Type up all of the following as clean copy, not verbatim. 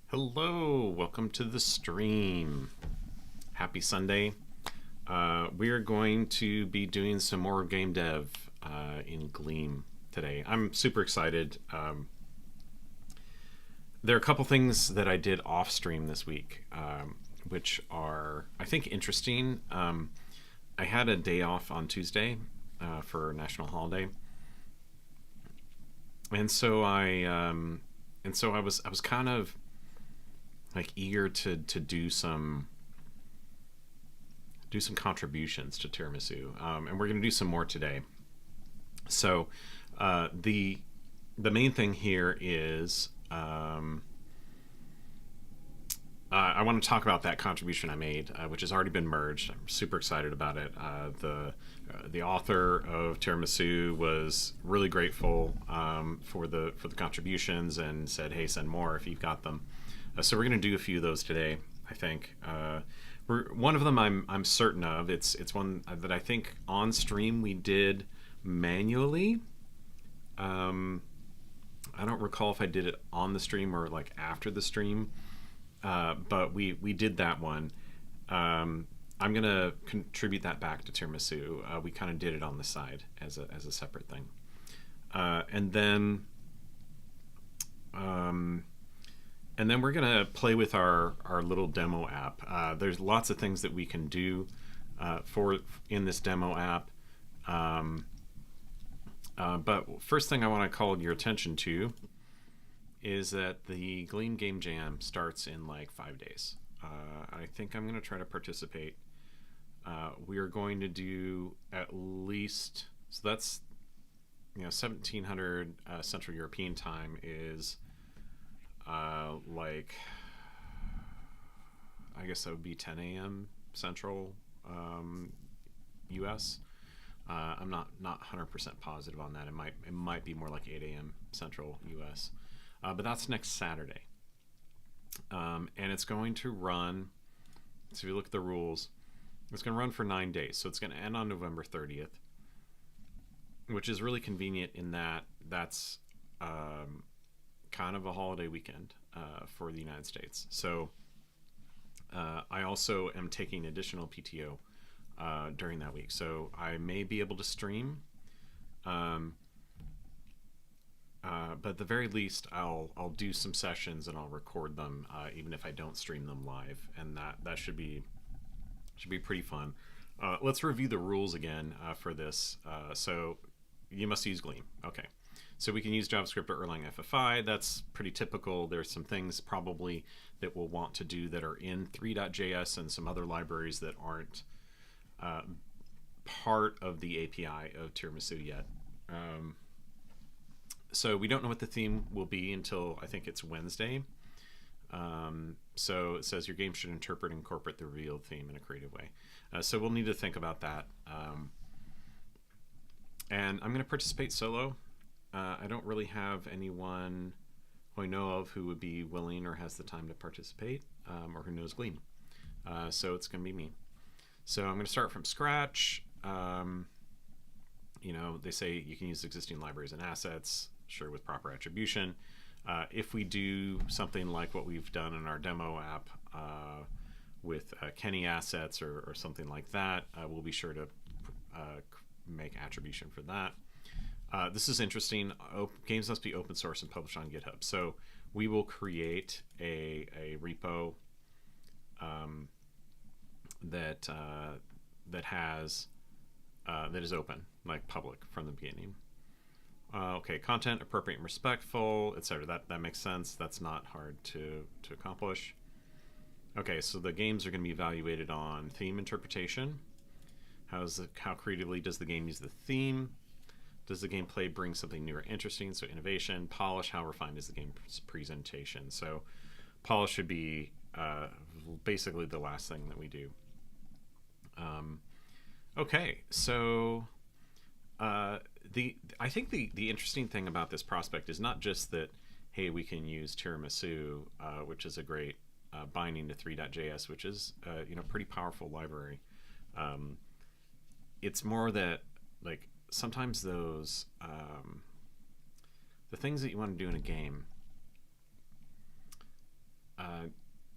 Hello, welcome to the stream. Happy Sunday. We are going to be doing some more game dev in Gleam today. I'm super excited. There are a couple things that I did off stream this week, which are, I think, interesting. I had a day off on Tuesday for national holiday, and so I was kind of like eager to do some contributions to Tiramisu, and we're going to do some more today. So the main thing here is I want to talk about that contribution I made, which has already been merged. I'm super excited about it. The author of Tiramisu was really grateful for the contributions and said, "Hey, send more if you've got them." So we're going to do a few of those today. I think one of them I'm certain of. It's one that I think on stream we did manually. I don't recall if I did it on the stream or like after the stream, but we did that one. I'm gonna contribute that back to Tiramisu. We kind of did it on the side as a separate thing, and then. And then we're gonna play with our little demo app. There's lots of things that we can do for in this demo app. But first thing I want to call your attention to is that the Gleam Game Jam starts in like 5 days. I think I'm going to try to participate. We are going to do at least, so that's 1700 Central European time is like, I guess that would be 10 a.m. Central US. I'm not 100% positive on that. It might be more like 8 a.m. Central US. But that's next Saturday. And it's going to run, so if you look at the rules, it's going to run for 9 days. So it's going to end on November 30th, which is really convenient in that that's kind of a holiday weekend for the United States. So I also am taking additional PTO during that week, so I may be able to stream, but at the very least I'll do some sessions and I'll record them, even if I don't stream them live, and that should be pretty fun. Let's review the rules again for this. So you must use Gleam. Okay. So we can use JavaScript or Erlang FFI. That's pretty typical. There's some things probably that we'll want to do that are in 3.js and some other libraries that aren't part of the API of Tiramisu yet. So we don't know what the theme will be until I think it's Wednesday. So it says your game should interpret and incorporate the revealed theme in a creative way. So we'll need to think about that. And I'm going to participate solo. I don't really have anyone who I know of who would be willing or has the time to participate, or who knows Gleam. So it's going to be me. So I'm going to start from scratch. They say you can use existing libraries and assets, sure, with proper attribution. If we do something like what we've done in our demo app with Kenny assets or something like that, we'll be sure to make attribution for that. This is interesting. Games must be open source and published on GitHub. So we will create a repo that is open, like public from the beginning. Okay, content appropriate and respectful, etc. That makes sense. That's not hard to accomplish. Okay, so the games are going to be evaluated on theme interpretation. How creatively does the game use the theme? Does the gameplay bring something new or interesting? So innovation. Polish, how refined is the game's presentation? So polish should be basically the last thing that we do. Okay, so I think the interesting thing about this prospect is not just that, hey, we can use Tiramisu, which is a great binding to 3.js, which is pretty powerful library. It's more that, like, sometimes those the things that you want to do in a game,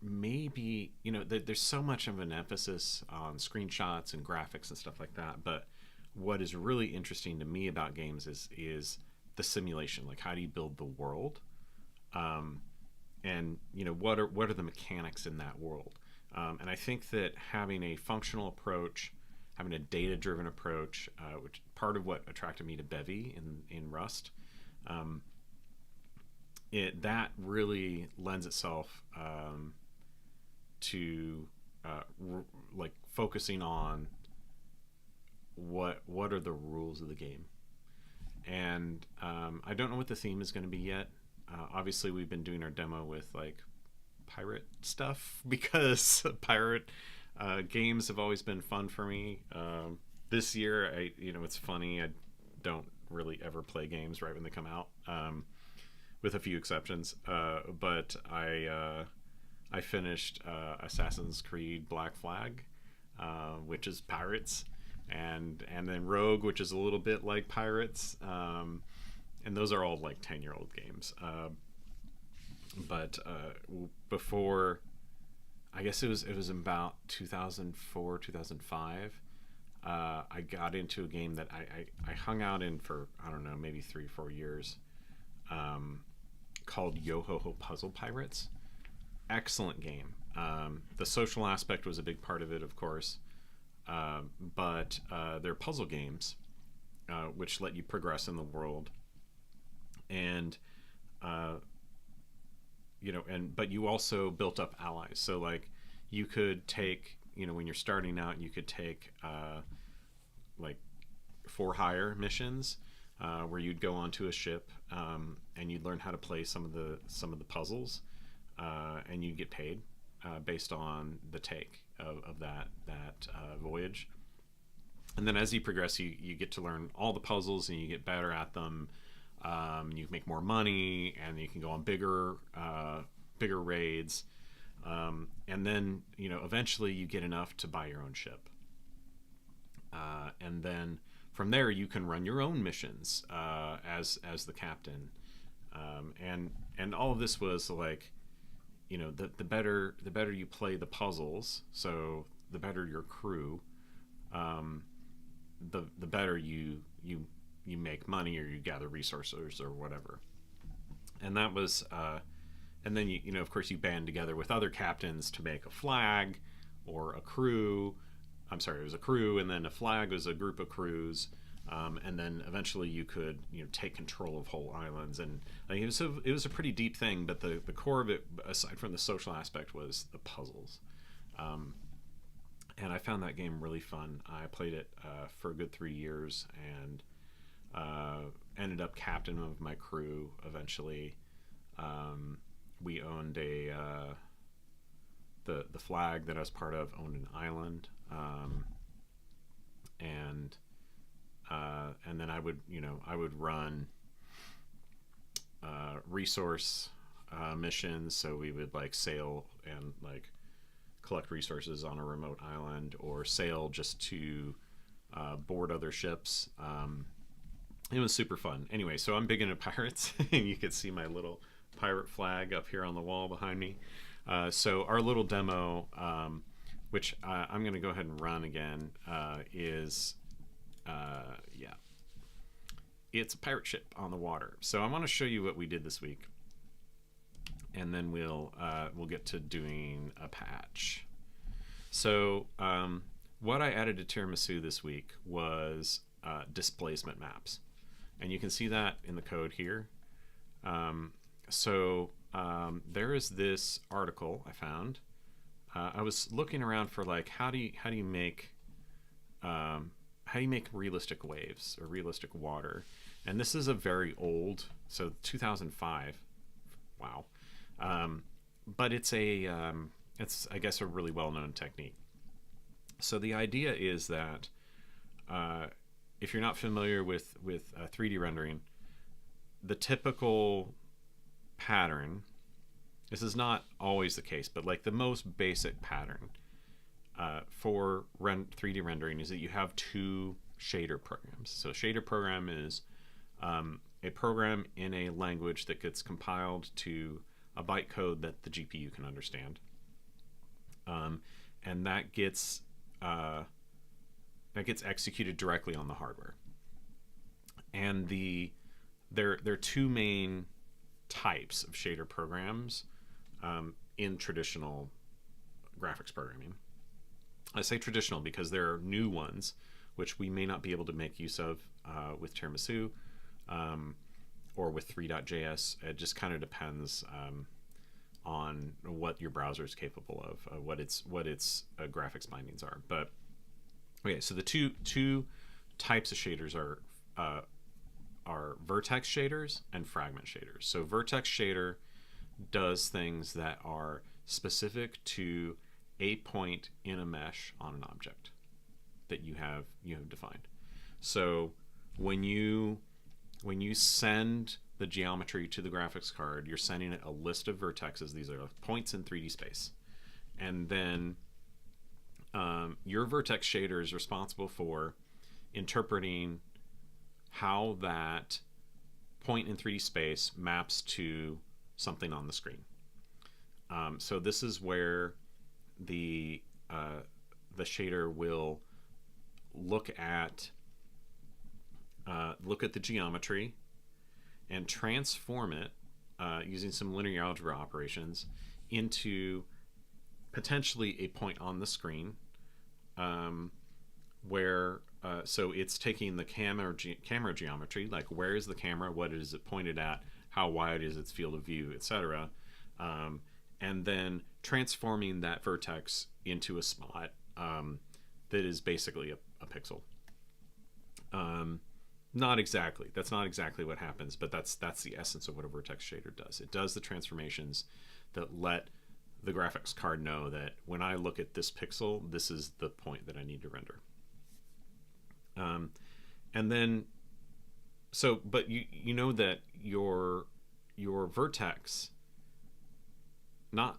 maybe, there's so much of an emphasis on screenshots and graphics and stuff like that, but what is really interesting to me about games is the simulation. Like, how do you build the world, and what are the mechanics in that world? And I think that having a functional approach, having a data-driven approach, which part of what attracted me to Bevy in Rust, that really lends itself to like focusing on what are the rules of the game. And I don't know what the theme is going to be yet. Obviously, we've been doing our demo with like pirate stuff because pirate games have always been fun for me. This year, it's funny. I don't really ever play games right when they come out, with a few exceptions. But I finished Assassin's Creed Black Flag, which is pirates, and then Rogue, which is a little bit like pirates. And those are all like 10-year-old games. But before, I guess it was about 2004, 2005. I got into a game that I hung out in for, I don't know, maybe 3 or 4 years, called Yo-Ho-Ho Puzzle Pirates. Excellent game. The social aspect was a big part of it, of course, but they're puzzle games, which let you progress in the world, and but you also built up allies. So like, you could take, when you're starting out, you could take like for hire missions, where you'd go onto a ship, and you'd learn how to play some of the puzzles, and you'd get paid based on the take of that voyage. And then as you progress, you get to learn all the puzzles, and you get better at them. You make more money, and you can go on bigger raids, and then eventually you get enough to buy your own ship, and then from there you can run your own missions as the captain, and all of this was like, the better you play the puzzles, so the better your crew, the better you make money, or you gather resources or whatever. And that was and then of course you band together with other captains to make a flag or a crew. I'm sorry, it was a crew, and then a flag was a group of crews, and then eventually you could take control of whole islands. And it was a pretty deep thing, but the core of it, aside from the social aspect, was the puzzles. And I found that game really fun. I played it for a good 3 years, and ended up captain of my crew eventually. We owned the flag that I was part of owned an island, and then I would run resource missions. So we would like sail and like collect resources on a remote island, or sail just to board other ships. It was super fun. Anyway, so I'm big into pirates, and you can see my little pirate flag up here on the wall behind me. So our little demo, which I'm going to go ahead and run again, is it's a pirate ship on the water. So I want to show you what we did this week, and then we'll get to doing a patch. So what I added to Tiramisu this week was displacement maps, and you can see that in the code here. There is this article I found. I was looking around for like, how do you make realistic waves or realistic water, and this is a very old, so 2005. Wow. But it's I guess a really well-known technique. So the idea is that if you're not familiar with 3D rendering, the typical pattern, this is not always the case, but like the most basic pattern for 3D rendering is that you have 2 shader programs. So a shader program is a program in a language that gets compiled to a bytecode that the GPU can understand. um, and that gets executed directly on the hardware. And there are two main types of shader programs in traditional graphics programming. I say traditional because there are new ones which we may not be able to make use of with Tiramisu or with 3.js. It just kind of depends on what your browser is capable of, what its graphics bindings are. But okay, so the two types of shaders are vertex shaders and fragment shaders. So vertex shader does things that are specific to a point in a mesh on an object that you have defined. So when you send the geometry to the graphics card, you're sending it a list of vertexes. These are points in 3D space, and then your vertex shader is responsible for interpreting how that point in 3D space maps to something on the screen. So this is where the shader will look at the geometry and transform it using some linear algebra operations into potentially a point on the screen, where so it's taking the camera geometry, like where is the camera, what is it pointed at, how wide is its field of view, etc., and then transforming that vertex into a spot that is basically a pixel. Not exactly. That's not exactly what happens, but that's the essence of what a vertex shader does. It does the transformations that let the graphics card know that when I look at this pixel, this is the point that I need to render. And then, so, but you know that your vertex, not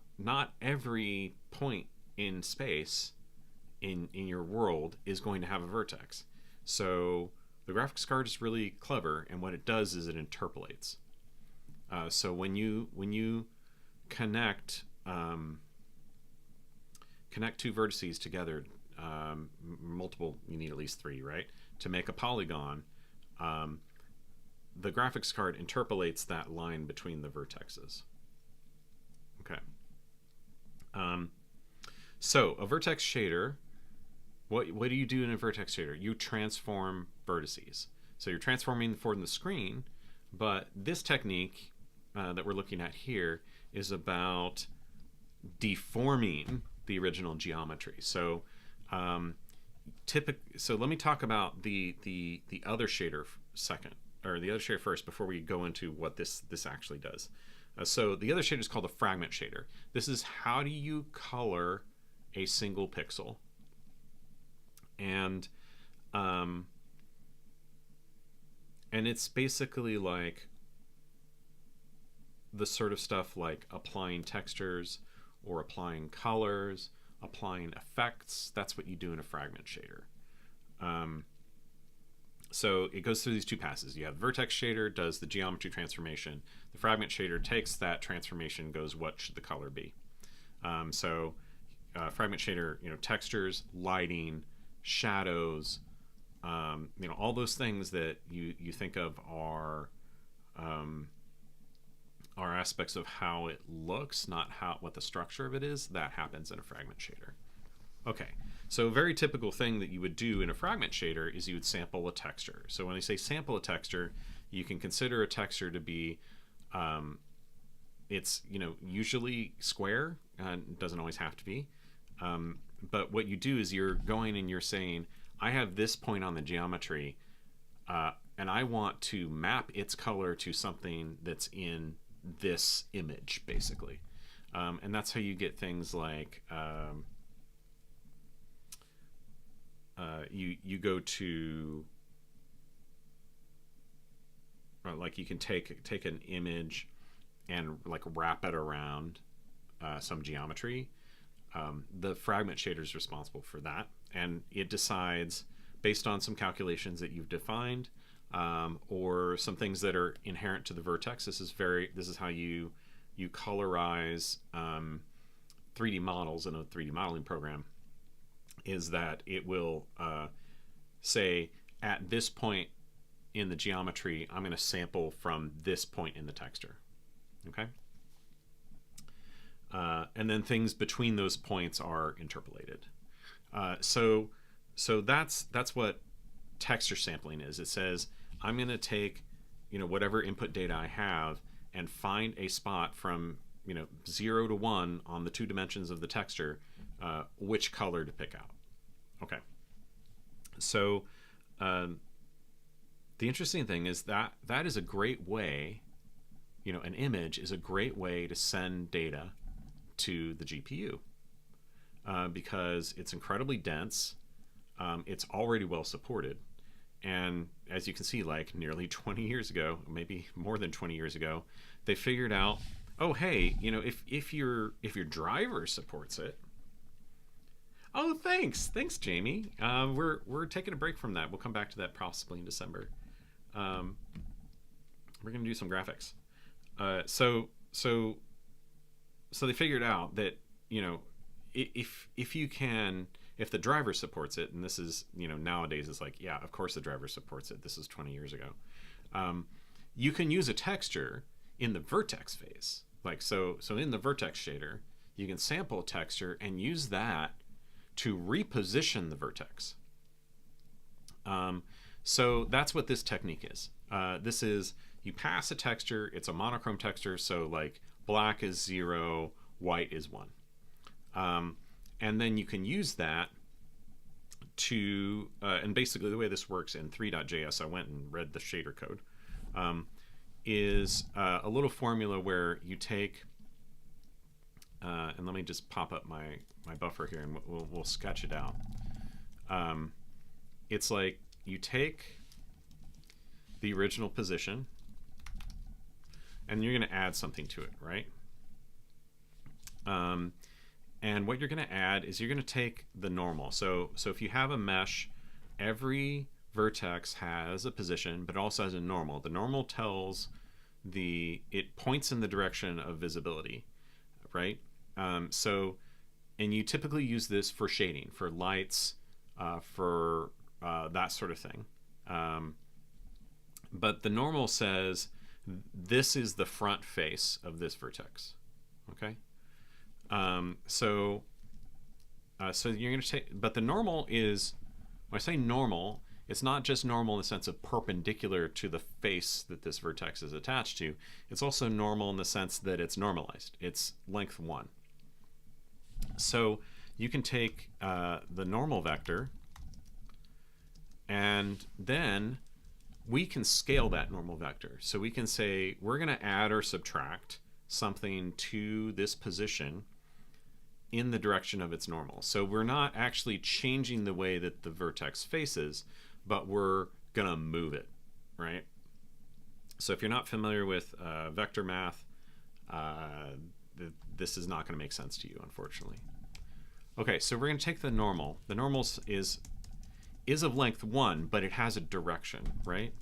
every point in space in your world is going to have a vertex. So the graphics card is really clever, and what it does is it interpolates. So when you connect two vertices together, multiple, you need at least 3, right, to make a polygon, the graphics card interpolates that line between the vertexes. Okay. So a vertex shader, what do you do in a vertex shader? You transform vertices. So you're transforming for the screen, but this technique that we're looking at here is about deforming the original geometry. So so let me talk about the other shader second, or the other shader first, before we go into what this actually does. So the other shader is called a fragment shader. This is how do you color a single pixel, and it's basically like the sort of stuff like applying textures or applying colors, applying effects. That's what you do in a fragment shader. So it goes through these two passes. You have vertex shader, does the geometry transformation. The fragment shader takes that transformation, goes, what should the color be? Fragment shader, textures, lighting, shadows, all those things that you think of are aspects of how it looks, not what the structure of it is. That happens in a fragment shader. Okay, so a very typical thing that you would do in a fragment shader is you would sample a texture. So when I say sample a texture, you can consider a texture to be, it's usually square, it doesn't always have to be. But what you do is you're going and you're saying, I have this point on the geometry, and I want to map its color to something that's in this image, basically. And that's how you get things like you go to like you can take an image and like wrap it around some geometry. The fragment shader is responsible for that, and it decides based on some calculations that you've defined, or some things that are inherent to the vertex. This is how you colorize 3D models in a 3D modeling program is that it will say at this point in the geometry, I'm going to sample from this point in the texture. Okay. And then things between those points are interpolated. So that's what texture sampling is. It says I'm going to take, whatever input data I have and find a spot from 0 to 1 on the 2 dimensions of the texture, which color to pick out. Okay. So the interesting thing is that is a great way, an image is a great way to send data to the GPU because it's incredibly dense. It's already well supported. And as you can see, like nearly 20 years ago, maybe more than 20 years ago, they figured out, oh, hey, if your driver supports it. Oh, thanks, Jamie. We're taking a break from that. We'll come back to that possibly in December. We're gonna do some graphics. So they figured out that if the driver supports it, and this is nowadays it's like, yeah, of course the driver supports it. This is 20 years ago. You can use a texture in the vertex phase. Like so in the vertex shader, you can sample a texture and use that to reposition the vertex. So that's what this technique is. This is, you pass a texture, it's a monochrome texture, so like black is 0, white is 1. And then you can use that to, and basically the way this works in 3.js, I went and read the shader code, is a little formula where you take, and let me just pop up my buffer here and we'll sketch it out. It's like you take the original position and you're going to add something to it, right? And what you're going to add is you're going to take the normal. So if you have a mesh, every vertex has a position, but also has a normal. The normal tells it points in the direction of visibility, right? And you typically use this for shading, for lights, for that sort of thing. But the normal says this is the front face of this vertex, okay? So you're going to take, but the normal is, when I say normal, it's not just normal in the sense of perpendicular to the face that this vertex is attached to. It's also normal in the sense that it's normalized. It's length 1. So you can take the normal vector and then we can scale that normal vector. So we can say we're going to add or subtract something to this position in the direction of its normal. So we're not actually changing the way that the vertex faces, but we're going to move it, right? So if you're not familiar with vector math, this is not going to make sense to you, unfortunately. Okay, so we're going to take the normal. The normal is of length 1, but it has a direction, right?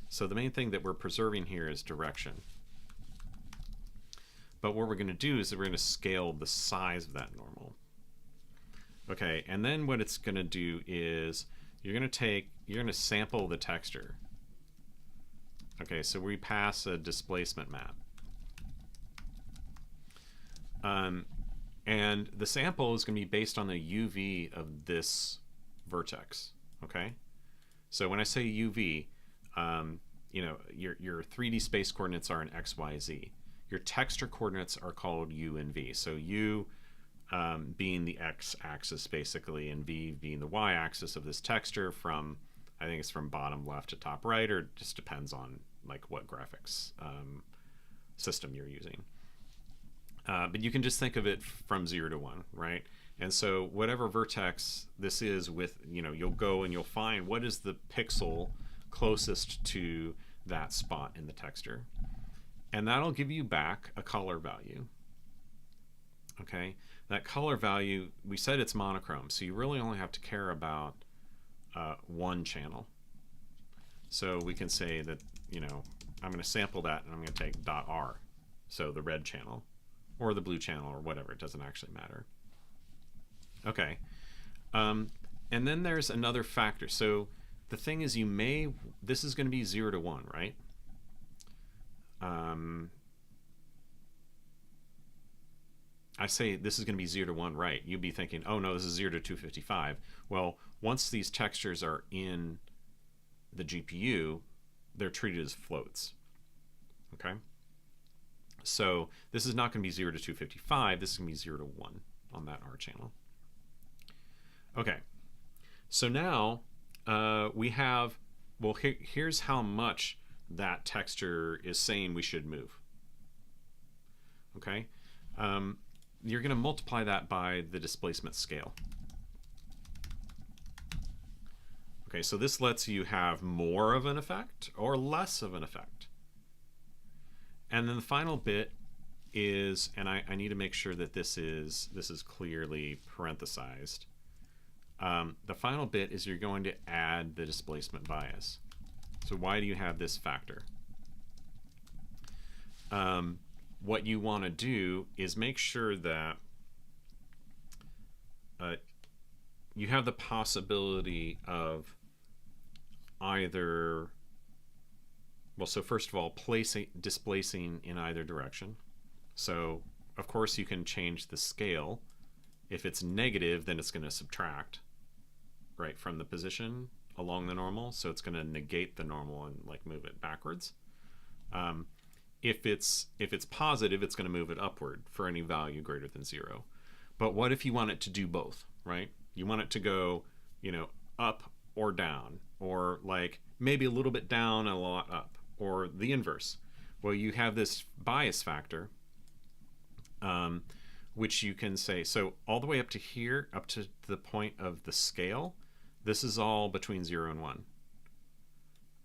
So the main thing that we're preserving here is direction. But what we're going to do is that we're going to scale the size of that normal. Okay, and then what it's going to do is you're going to sample the texture. Okay, so we pass a displacement map. And the sample is going to be based on the UV of this vertex. Okay, so when I say UV, your 3D space coordinates are in X, Y, Z. Your texture coordinates are called U and V. So U being the X-axis basically, and V being the Y-axis of this texture from, I think it's from bottom left to top right, or it just depends on like what graphics system you're using. But you can just think of it from 0 to 1, right? And so whatever vertex this is with, you'll go and you'll find what is the pixel closest to that spot in the texture. And that'll give you back a color value. Okay, that color value, we said it's monochrome, so you really only have to care about one channel. So we can say that, I'm going to sample that and I'm going to take .r, so the red channel, or the blue channel or whatever. It doesn't actually matter. Okay. And then there's another factor. So the thing is, this is going to be 0 to 1, right? I say this is going to be 0 to 1, right? You'd be thinking, oh no, this is 0 to 255. Well, once these textures are in the GPU, they're treated as floats. Okay? So this is not going to be 0 to 255. This is going to be 0 to 1 on that R channel. Okay. So now we have, well, here's how much that texture is saying we should move. Okay? You're going to multiply that by the displacement scale. Okay, so this lets you have more of an effect or less of an effect. And then the final bit is, and I need to make sure that this is clearly parenthesized. The final bit is you're going to add the displacement bias. So why do you have this factor? What you want to do is make sure that you have the possibility of either, well, so first of all, displacing in either direction. So of course you can change the scale. If it's negative, then it's going to subtract right from the position along the normal, so it's going to negate the normal and like move it backwards. If it's positive, it's going to move it upward for any value greater than 0. But what if you want it to do both, right? You want it to go, you know, up or down, or like maybe a little bit down and a lot up, or the inverse. Well, you have this bias factor, which you can say, so all the way up to here, up to the point of the scale, this is all between 0 and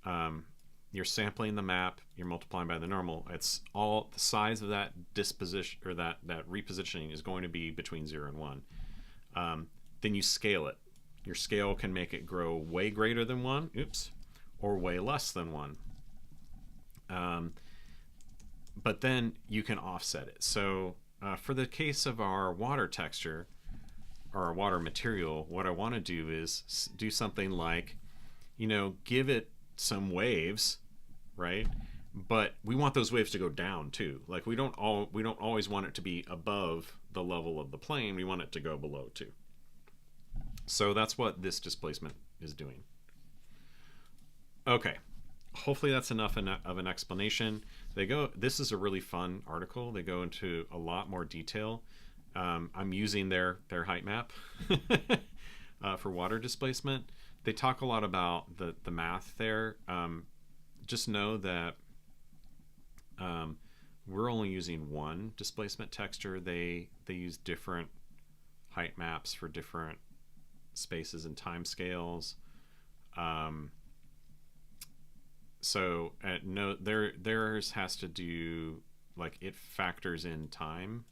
1. You're sampling the map, you're multiplying by the normal. It's all the size of that disposition, or that repositioning is going to be between 0 and 1. Then you scale it. Your scale can make it grow way greater than 1, oops, or way less than 1. But then you can offset it. So for the case of our water texture, or our water material, what I want to do is do something like, you know, give it some waves, right? But we want those waves to go down too. Like we don't always want it to be above the level of the plane. We want it to go below too. So that's what this displacement is doing. Okay, hopefully that's enough of an explanation. This is a really fun article. They go into a lot more detail. I'm using their height map for water displacement. They talk a lot about the math there. Just know that we're only using one displacement texture. They use different height maps for different spaces and time scales. So no, theirs has to do, like, it factors in time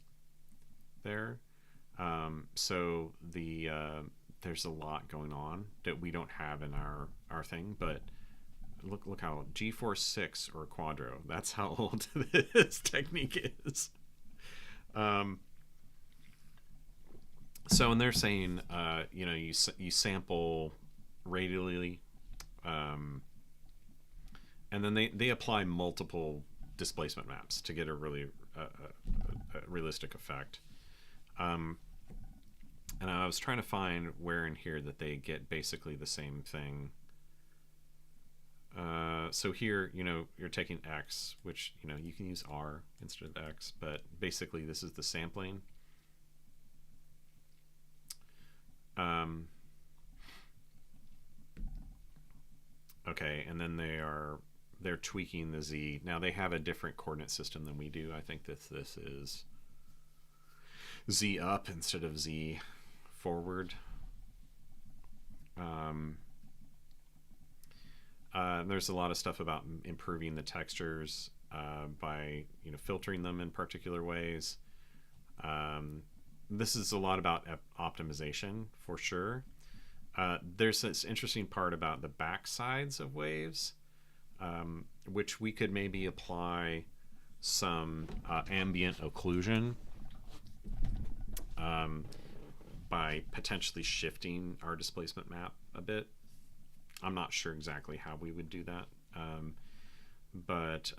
there. So there's a lot going on that we don't have in our thing, but look how G-force 6 or Quadro, that's how old this technique is. So, and they're saying, you know, you sample radially, and then they apply multiple displacement maps to get a really a realistic effect. And I was trying to find where in here that they get basically the same thing. So here, you know, you're taking X, which, you know, you can use R instead of X, but basically this is the sampling. Okay, and then they're tweaking the Z. Now they have a different coordinate system than we do. I think that this is Z up instead of Z forward. There's a lot of stuff about improving the textures by, you know, filtering them in particular ways. This is a lot about optimization for sure. There's this interesting part about the back sides of waves, which we could maybe apply some ambient occlusion by potentially shifting our displacement map a bit. I'm not sure exactly how we would do that. But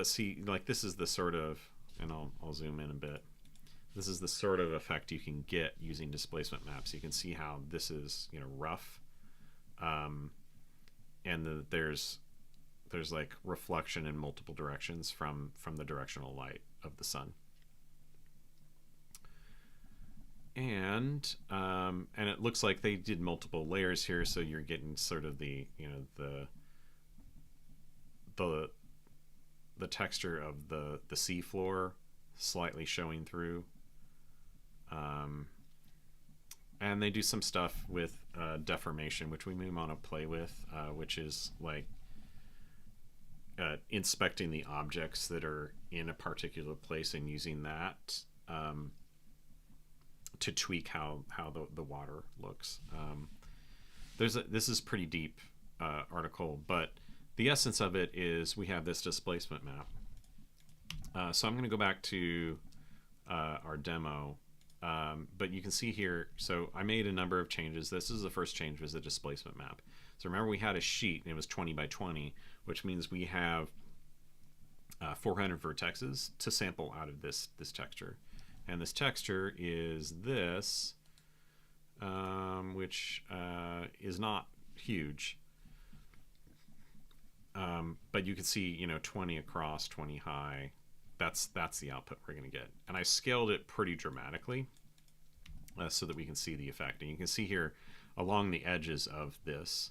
see, like this is the sort of, and I'll zoom in a bit. This is the sort of effect you can get using displacement maps. You can see how this is, rough, and there's like reflection in multiple directions from the directional light of the sun. And it looks like they did multiple layers here, so you're getting sort of the the texture of the sea floor slightly showing through. And they do some stuff with deformation, which we may want to play with, which is like inspecting the objects that are in a particular place and using that to tweak how the water looks. This is pretty deep article, but the essence of it is we have this displacement map. So I'm going to go back to our demo, but you can see here, so I made a number of changes. This is the first change, was the displacement map. So remember, we had a sheet and it was 20 by 20, which means we have 400 vertexes to sample out of this texture. And this texture is this, which is not huge. But you can see, 20 across, 20 high. That's the output we're going to get. And I scaled it pretty dramatically so that we can see the effect. And you can see here along the edges of this,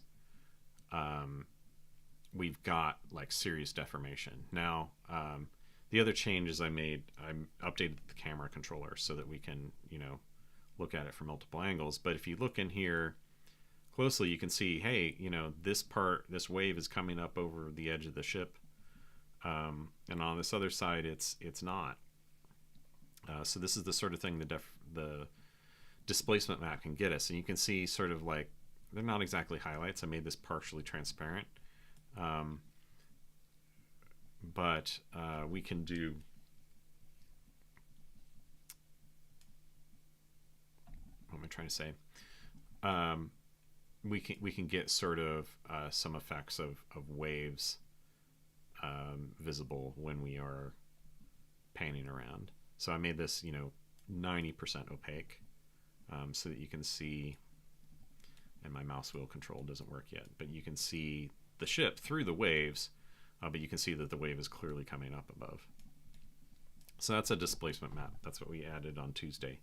we've got like serious deformation. Now, the other changes I made, I updated the camera controller so that we can, look at it from multiple angles. But if you look in here closely, you can see, hey, this wave is coming up over the edge of the ship, and on this other side, it's not. So this is the sort of thing the displacement map can get us, and you can see sort of like they're not exactly highlights. I made this partially transparent, but we can do. What am I trying to say? We can get sort of some effects of waves visible when we are panning around. So I made this 90% opaque so that you can see, and my mouse wheel control doesn't work yet, but you can see the ship through the waves, but you can see that the wave is clearly coming up above. So that's a displacement map. That's what we added on Tuesday.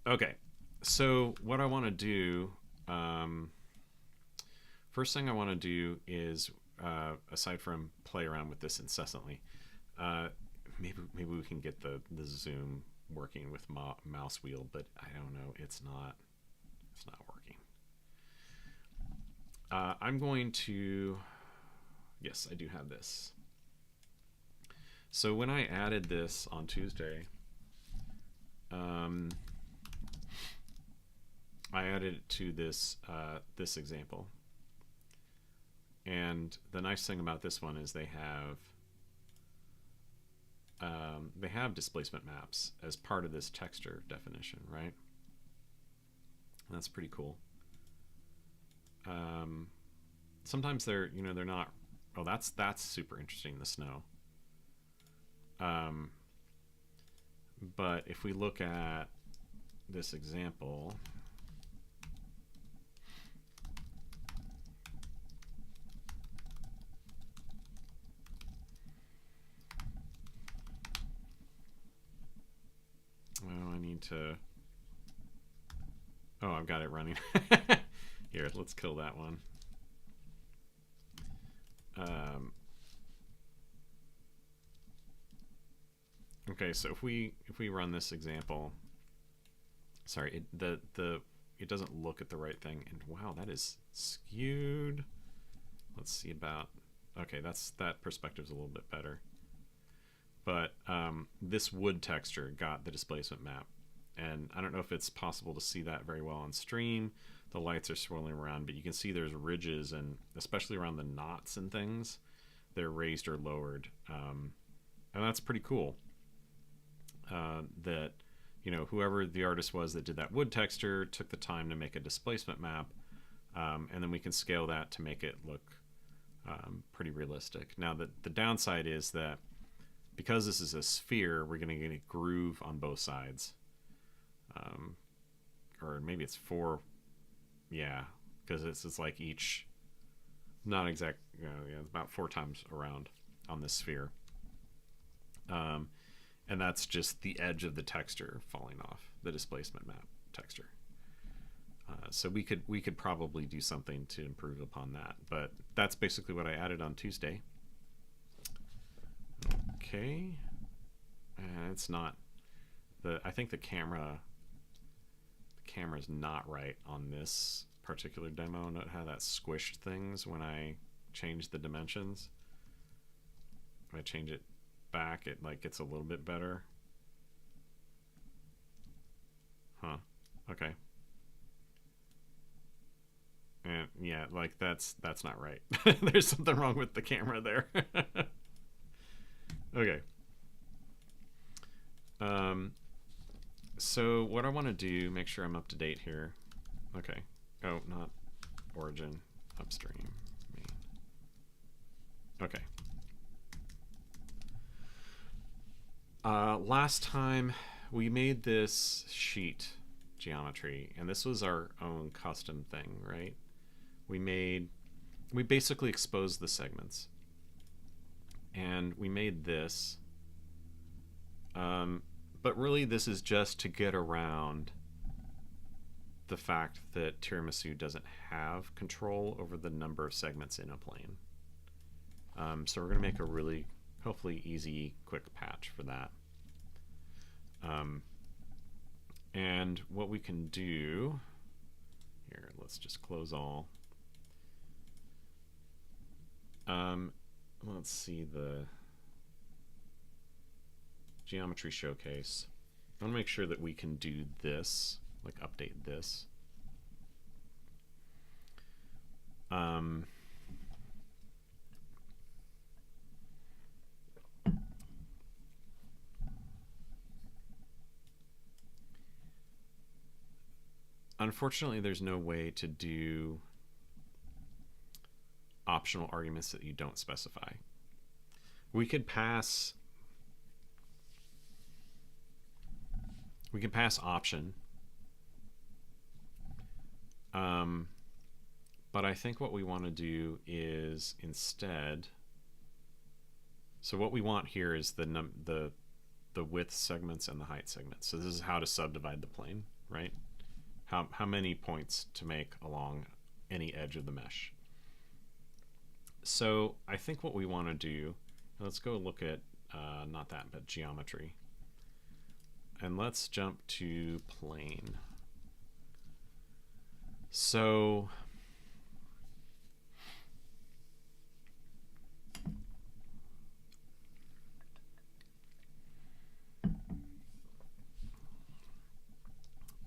Okay, so what I want to do, first thing I want to do is, aside from play around with this incessantly, maybe we can get the zoom working with mouse wheel, but I don't know, it's not working. I'm going to, yes, I do have this. So when I added this on Tuesday, I added it to this this example, and the nice thing about this one is they have displacement maps as part of this texture definition, right? And that's pretty cool. Sometimes they're not. Oh, that's super interesting, the snow. But if we look at this example, well, I need to, oh, I've got it running. Here, let's kill that one. Okay, so if we run this example, sorry, it doesn't look at the right thing, and wow, that is skewed. Let's see about, okay, that perspective's a little bit better. But this wood texture got the displacement map, and I don't know if it's possible to see that very well on stream. The lights are swirling around, but you can see there's ridges, and especially around the knots and things, they're raised or lowered, and that's pretty cool. that, you know, whoever the artist was that did that wood texture took the time to make a displacement map, and then we can scale that to make it look pretty realistic. Now, the downside is that because this is a sphere, we're going to get a groove on both sides. Or maybe it's 4, yeah, because it's like each, not exact, you know, yeah, it's about 4 times around on this sphere. And that's just the edge of the texture falling off, the displacement map texture. So we could probably do something to improve upon that, but that's basically what I added on Tuesday. Okay, and it's not I think the camera's not right on this particular demo. Note how that squished things when I changed the dimensions. If I change it back, it like gets a little bit better. Huh. Okay. And yeah, like that's not right. There's something wrong with the camera there. Okay. So what I want to do, make sure I'm up to date here. Okay. Oh, not origin, upstream, main. Okay. Last time we made this sheet geometry, and this was our own custom thing, right? We basically exposed the segments, and we made this. But really, this is just to get around the fact that Tiramisu doesn't have control over the number of segments in a plane. So we're going to make a really, hopefully, easy, quick patch for that. And what we can do here, let's just close all. Let's see the geometry showcase. I want to make sure that we can do this, like update this. Unfortunately, there's no way to do optional arguments that you don't specify. We could pass option, but I think what we want to do is instead, so what we want here is the width segments and the height segments. So this is how to subdivide the plane, right? How many points to make along any edge of the mesh. So I think what we want to do, let's go look at not that, but geometry. And let's jump to plane. So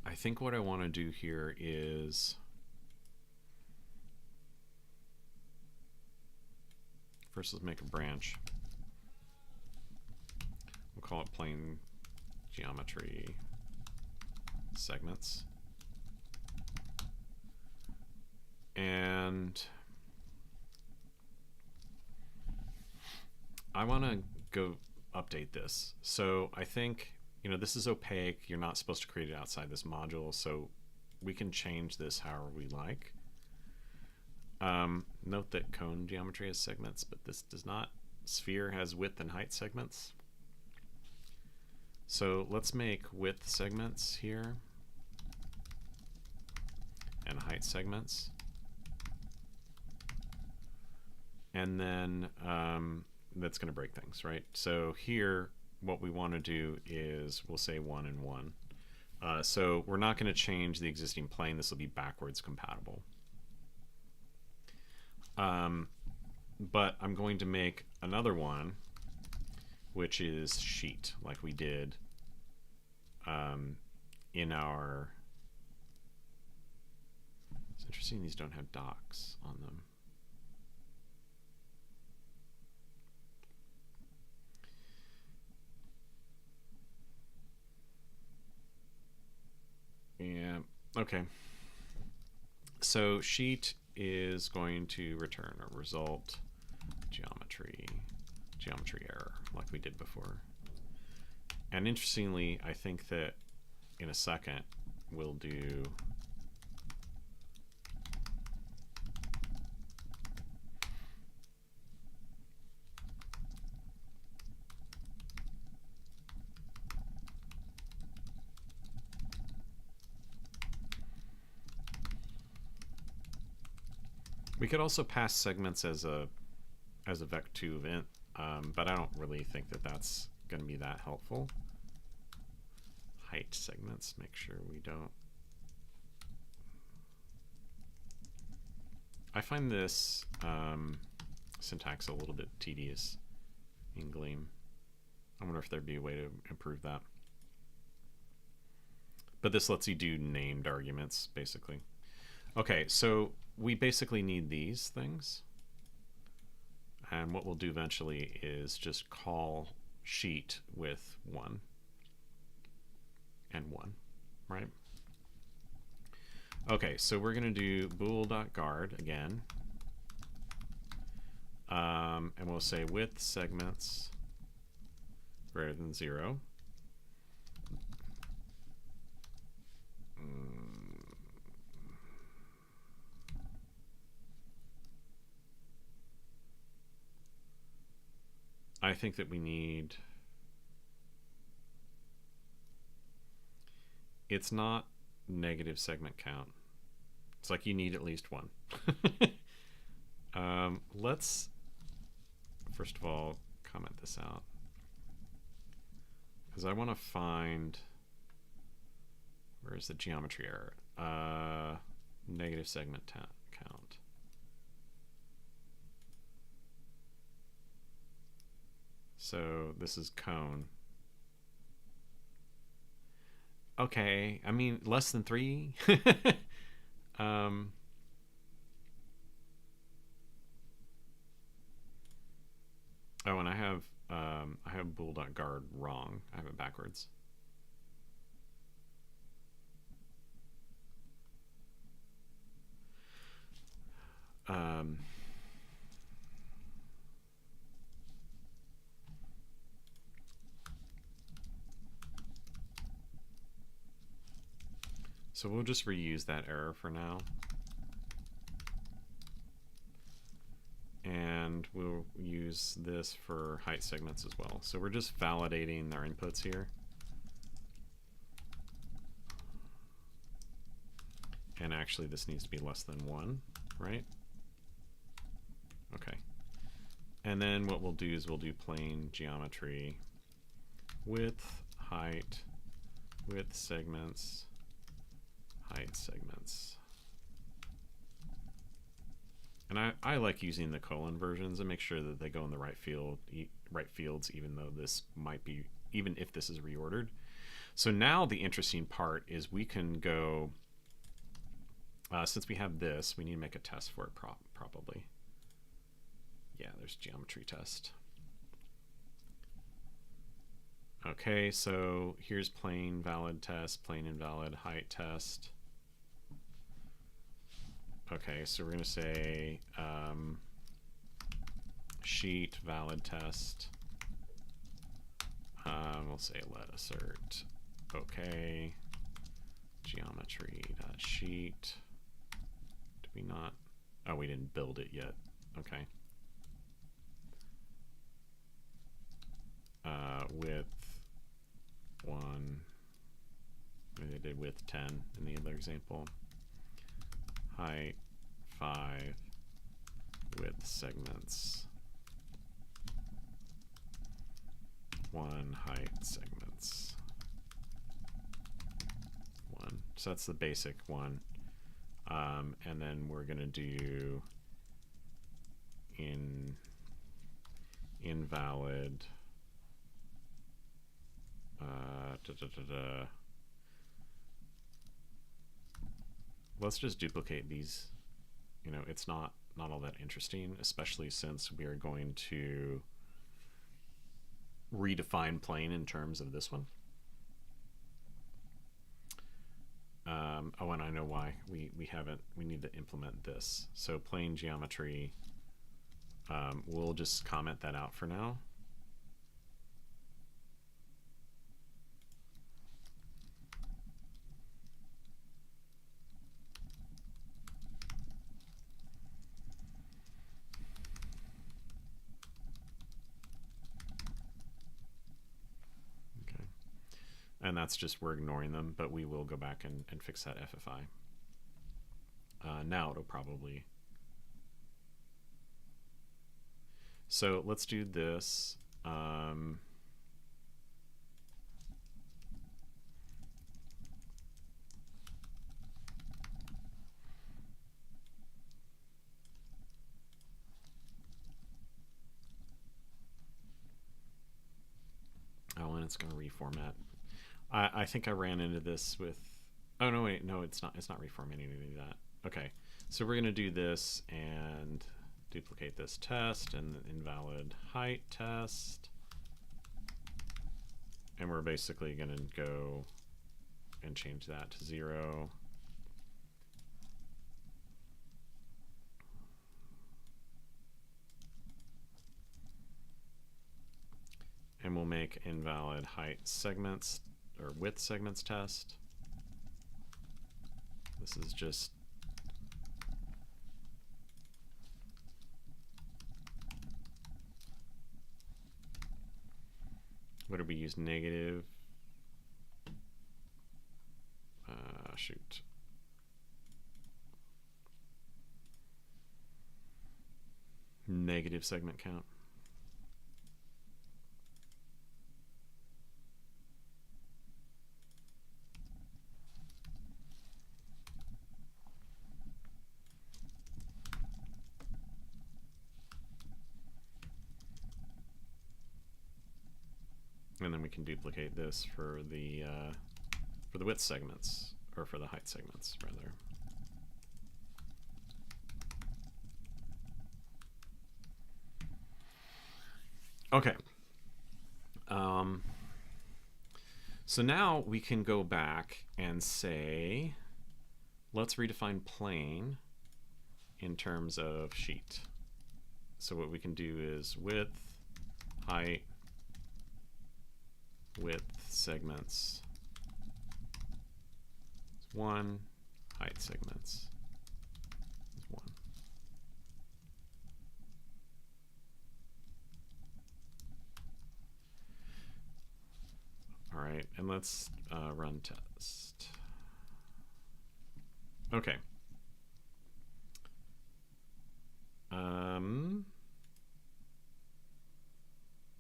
I think what I want to do here is first let's make a branch. We'll call it plane geometry segments. And I want to go update this. So I think, you know, this is opaque. You're not supposed to create it outside this module, so we can change this however we like. Note that cone geometry has segments, but this does not. Sphere has width and height segments. So let's make width segments here and height segments. And then that's going to break things, right? So here, what we want to do is we'll say 1 and 1. So we're not going to change the existing plane. This will be backwards compatible. But I'm going to make another one, which is sheet, like we did in our... It's interesting these don't have docks on them. Okay. So sheet is going to return a result geometry error like we did before. And interestingly, I think that in a second we'll do we could also pass segments as a vec2 event, but I don't really think that that's going to be that helpful. Height segments, make sure we don't. I find this syntax a little bit tedious in Gleam. I wonder if there'd be a way to improve that. But this lets you do named arguments, basically. Okay, so we basically need these things. And what we'll do eventually is just call sheet with 1 and 1, right? Okay, so we're going to do bool.guard again. And we'll say width segments greater than 0. I think that we need, it's not negative segment count. It's like you need at least 1. Let's first of all comment this out, because I want to find, where's the geometry error? Negative segment count. So this is cone. Okay, I mean less than 3. Oh, and I have bool.guard wrong. I have it backwards. So we'll just reuse that error for now. And we'll use this for height segments as well. So we're just validating our inputs here. And actually this needs to be less than 1, right? Okay. And then what we'll do is we'll do plain geometry width, height, width segments, height segments. And I like using the colon versions and make sure that they go in the right fields, even though this might be, even if this is reordered. So now the interesting part is we can go, since we have this, we need to make a test for it probably. Yeah, there's geometry test. Okay, so here's plain valid test, plain invalid height test. Okay, so we're going to say sheet valid test. We'll say let assert. Okay. Geometry.sheet. Did we not? Oh, we didn't build it yet. Okay. Width 1. Maybe I did width 10 in the other example. Height 5, width segments 1, height segments 1. So that's the basic one. And then we're going to do invalid let's just duplicate these. You know, it's not all that interesting, especially since we are going to redefine plain in terms of this one. Oh, and I know why. We haven't. We need to implement this. So plane geometry. We'll just comment that out for now. Okay. And that's just, we're ignoring them, but we will go back and fix that FFI. Now it'll probably. So let's do this. Oh, and it's going to reformat. I think I ran into this with. Oh no, wait, no, it's not. It's not reformatting any of that. Okay, so we're going to do this and duplicate this test and invalid height test, and we're basically going to go and change that to 0. And we'll make invalid height segments or width segments test. This is just what did we use? Negative. Shoot. Negative segment count. And then we can duplicate this for the width segments, or for the height segments rather. Okay. So now we can go back and say, let's redefine plane in terms of sheet. So what we can do is width, height, width segments is 1, height segments is 1. All right, and let's run test. Okay.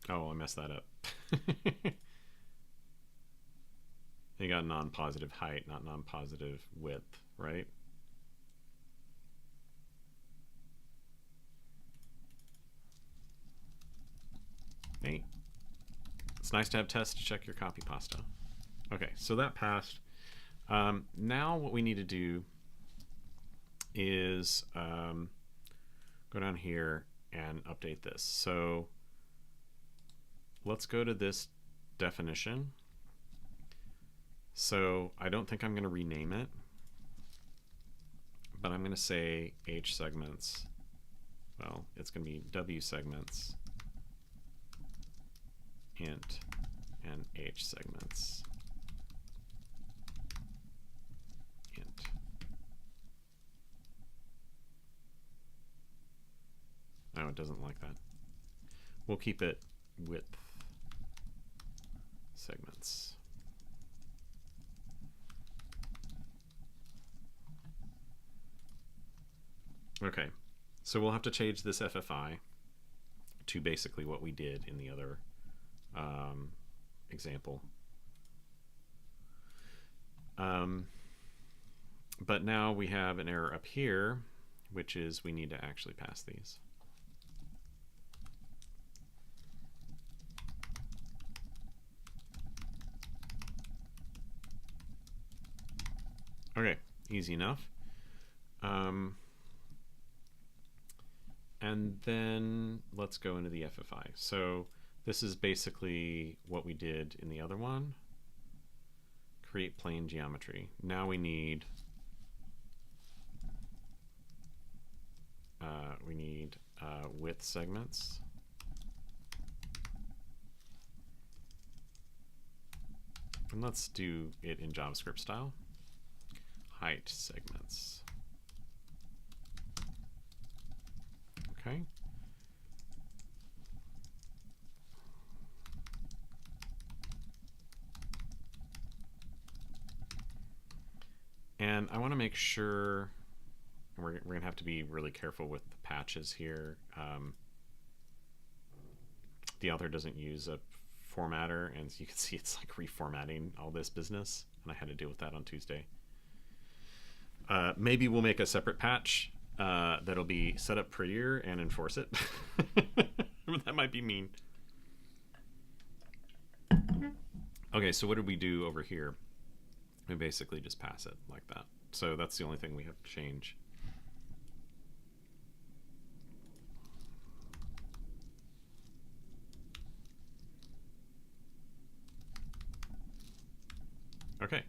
Oh, I messed that up. You got non-positive height, not non-positive width, right? Hey, it's nice to have tests to check your copy pasta. Okay, so that passed. Now what we need to do is go down here and update this. So let's go to this definition. So I don't think I'm going to rename it, but I'm going to say H segments. Well, it's going to be W segments, int, and H segments, int. No, it doesn't like that. We'll keep it width segments. Okay, so we'll have to change this FFI to basically what we did in the other example. But now we have an error up here, which is we need to actually pass these. Okay, easy enough. And then let's go into the FFI. So this is basically what we did in the other one. create plane geometry. Now we need width segments. And let's do it in JavaScript style. Height segments. Okay. And I want to make sure, we're going to have to be really careful with the patches here. The author doesn't use a formatter, and as you can see, it's like reformatting all this business, and I had to deal with that on Tuesday. Maybe we'll make a separate patch that'll be set up prettier and enforce it. That might be mean. Okay, so what did we do over here? We basically just pass it like that. So that's the only thing we have to change. Okay.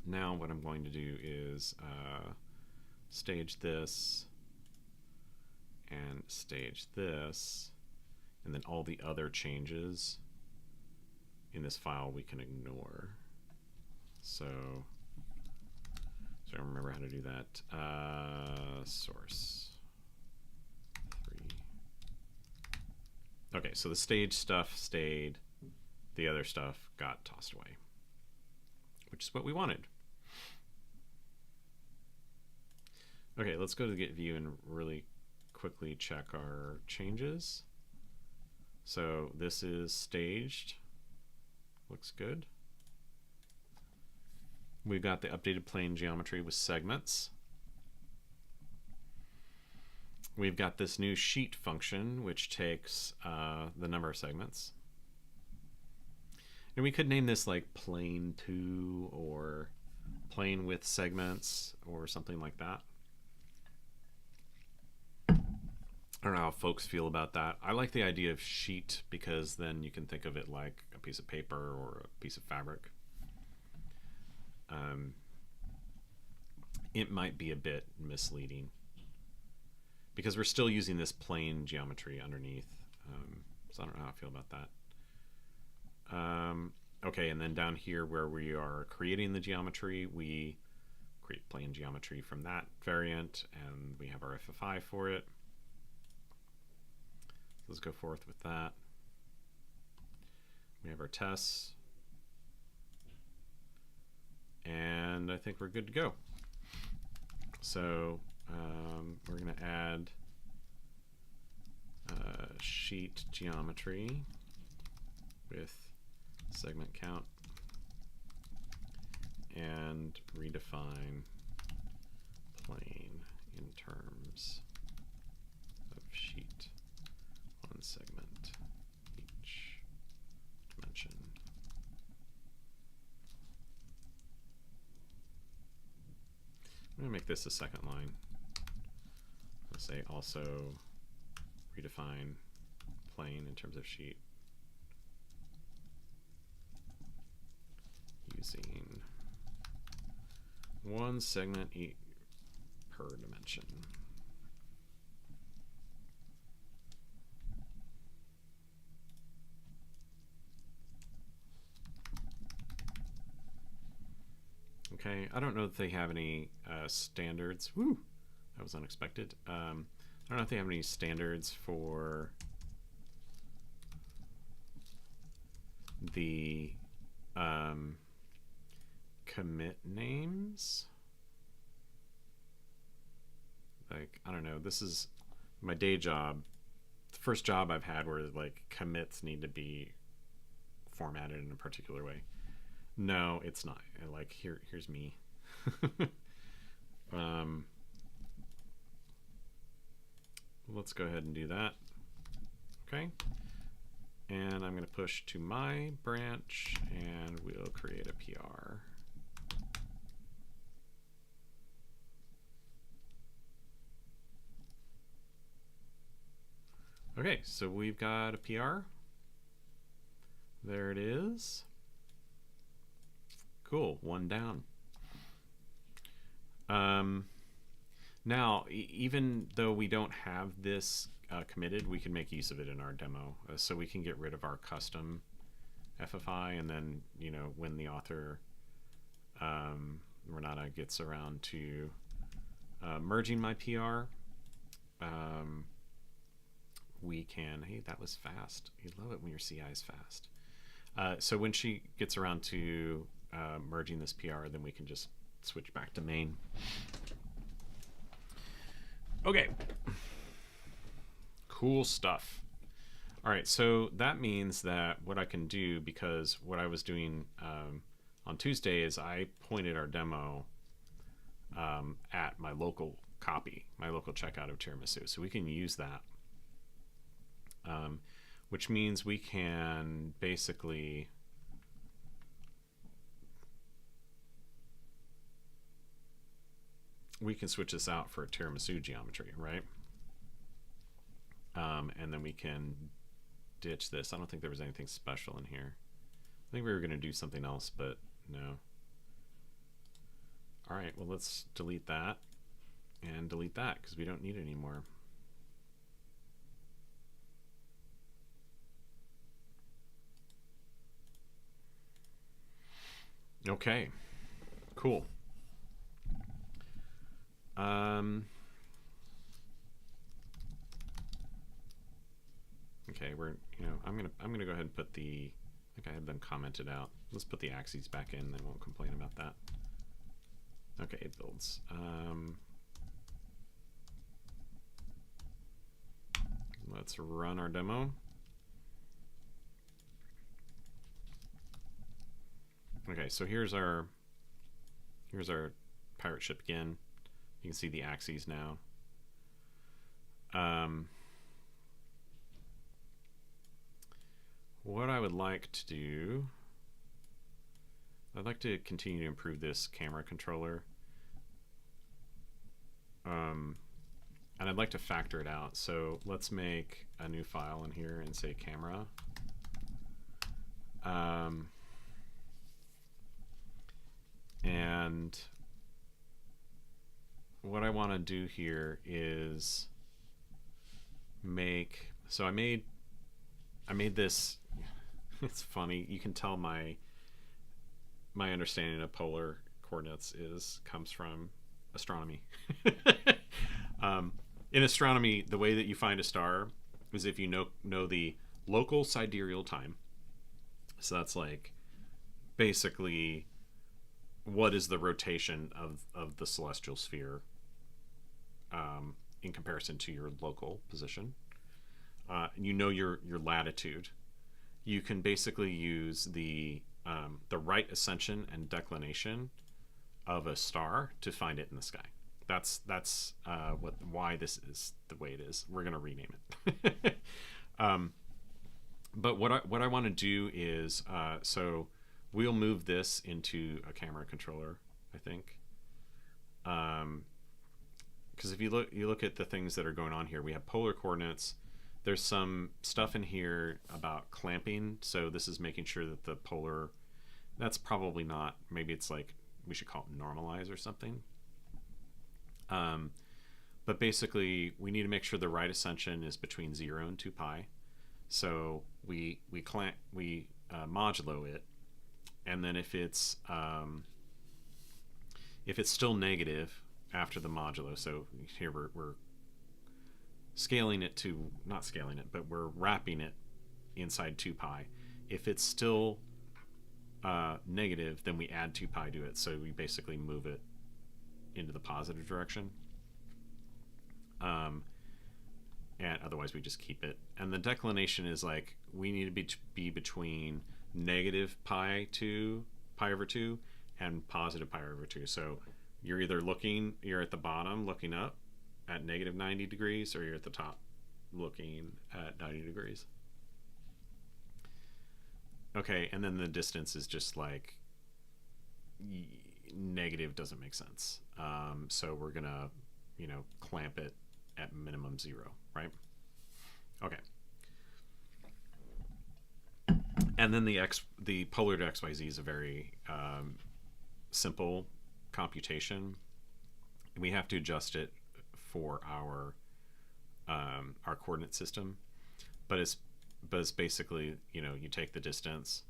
Now what I'm going to do is stage this and stage this, and then all the other changes in this file we can ignore. So I remember how to do that. Source 3. Okay, so the stage stuff stayed. The other stuff got tossed away, which is what we wanted. Okay, let's go to the Git view and really quickly check our changes. So this is staged. Looks good. We've got the updated plane geometry with segments. We've got this new sheet function, which takes the number of segments. And we could name this like plane 2 or plane with segments or something like that. I don't know how folks feel about that. I like the idea of sheet because then you can think of it like a piece of paper or a piece of fabric. It might be a bit misleading because we're still using this plane geometry underneath. So I don't know how I feel about that. Okay, and then down here where we are creating the geometry, we create plane geometry from that variant, and we have our FFI for it. Let's go forth with that. We have our tests. And I think we're good to go. So we're going to add sheet geometry with segment count and redefine plane in terms of sheet, one segment each dimension. I'm going to make this a second line. Let's say also redefine plane in terms of sheet using one segment per dimension. Okay, I don't know if they have any standards. Woo! That was unexpected. I don't know if they have any standards for the commit names. Like, I don't know, this is my day job. The first job I've had where like commits need to be formatted in a particular way. No, it's not. Like here's me. Let's go ahead and do that. Okay. And I'm going to push to my branch and we'll create a PR. Okay, so we've got a PR. There it is. Cool, one down. Now, even though we don't have this committed, we can make use of it in our demo. So we can get rid of our custom FFI, and then, you know, when the author, Renata, gets around to merging my PR, we can, hey, that was fast. You love it when your CI is fast. So when she gets around to merging this PR, then we can just switch back to main. Okay. Cool stuff. All right, so that means that what I can do, because what I was doing on Tuesday is I pointed our demo at my local copy, my local checkout of Tiramisu. So we can use that, which means we can basically switch this out for a Tiramisu geometry, right? And then we can ditch this. I don't think there was anything special in here. I think we were going to do something else, but no. All right, well, let's delete that and delete that because we don't need it anymore. Okay, cool. Okay, I'm gonna go ahead and put the, I think I had them commented out. Let's put the axes back in, then won't complain about that. Okay, it builds. Let's run our demo. Okay, so here's our pirate ship again. You can see the axes now. What I would like to do, I'd like to continue to improve this camera controller. And I'd like to factor it out. So let's make a new file in here and say camera. And what I want to do here is make, so I made this, it's funny, you can tell my understanding of polar coordinates comes from astronomy. In astronomy, the way that you find a star is if you know the local sidereal time. So that's like basically what is the rotation of the celestial sphere in comparison to your local position. You know your latitude. You can basically use the right ascension and declination of a star to find it in the sky. That's why this is the way it is. We're gonna rename it. But what I want to do is so we'll move this into a camera controller, I think. Because if you look at the things that are going on here, we have polar coordinates. There's some stuff in here about clamping. So this is making sure that the polar, that's probably not, maybe it's like, we should call it normalize or something. But basically we need to make sure the right ascension is between 0 and 2 pi. So we modulo it, and then if it's still negative after the modulo, so here we're scaling it to, not scaling it, but we're wrapping it inside 2 pi. If it's still negative, then we add 2 pi to it, so we basically move it into the positive direction. And otherwise we just keep it. And the declination is like, we need to be between negative pi over 2 and positive pi over 2. So you're either you're at the bottom looking up at negative 90 degrees, or you're at the top looking at 90 degrees. Okay, and then the distance is just like, negative doesn't make sense. So we're gonna, clamp it at minimum 0, right? Okay. And then the polar to XYZ is a very simple computation. We have to adjust it for our coordinate system, but it's basically, you know, you take the distance,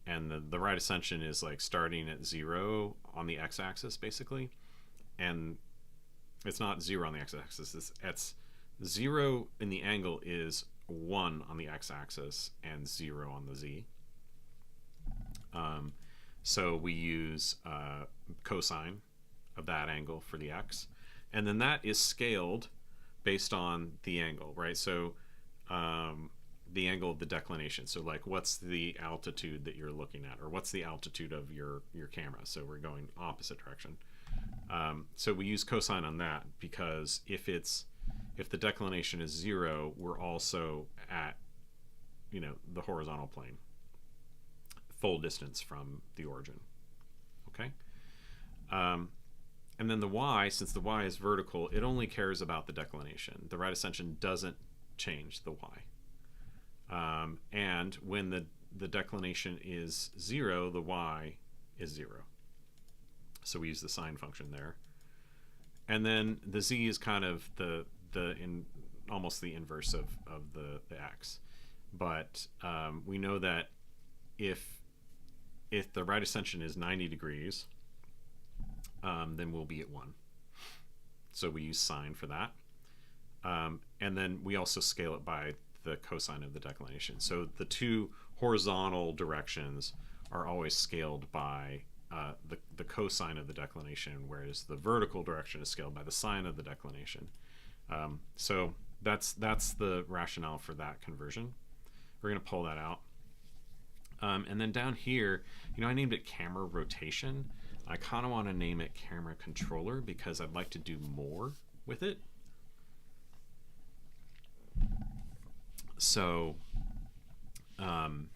and the right ascension is like starting at 0 on the x-axis basically, and it's not 0 on the x-axis. It's 0 in the angle is 1 on the x-axis and 0 on the z. So we use cosine of that angle for the x, and then that is scaled based on the angle, right? So the angle of the declination. So like, what's the altitude that you're looking at, or what's the altitude of your camera? So we're going opposite direction. So we use cosine on that because if the declination is 0, we're also at, you know, the horizontal plane, full distance from the origin. Okay. And then the y, since the y is vertical, it only cares about the declination. The right ascension doesn't change the y. And when the declination is 0, the y is 0. So we use the sine function there. And then the z is kind of almost the inverse of the x. But we know that if the right ascension is 90 degrees, then we'll be at 1. So we use sine for that. And then we also scale it by the cosine of the declination. So the two horizontal directions are always scaled by the cosine of the declination, whereas the vertical direction is scaled by the sine of the declination. So that's the rationale for that conversion. We're going to pull that out. And then down here, you know, I named it camera rotation. I kind of want to name it camera controller because I'd like to do more with it. So, and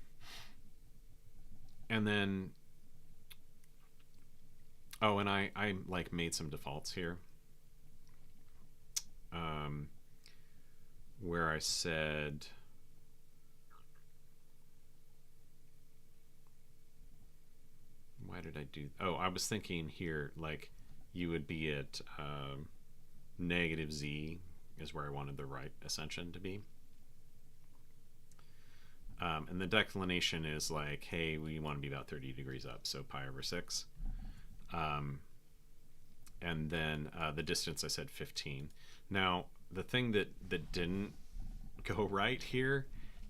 then, oh, and I like made some defaults here, where I said, why did I do, oh, I was thinking here, like, you would be at negative z is where I wanted the right ascension to be. And the declination is like, hey, we want to be about 30 degrees up, so pi over 6. And then the distance, I said 15. Now, the thing that didn't go right here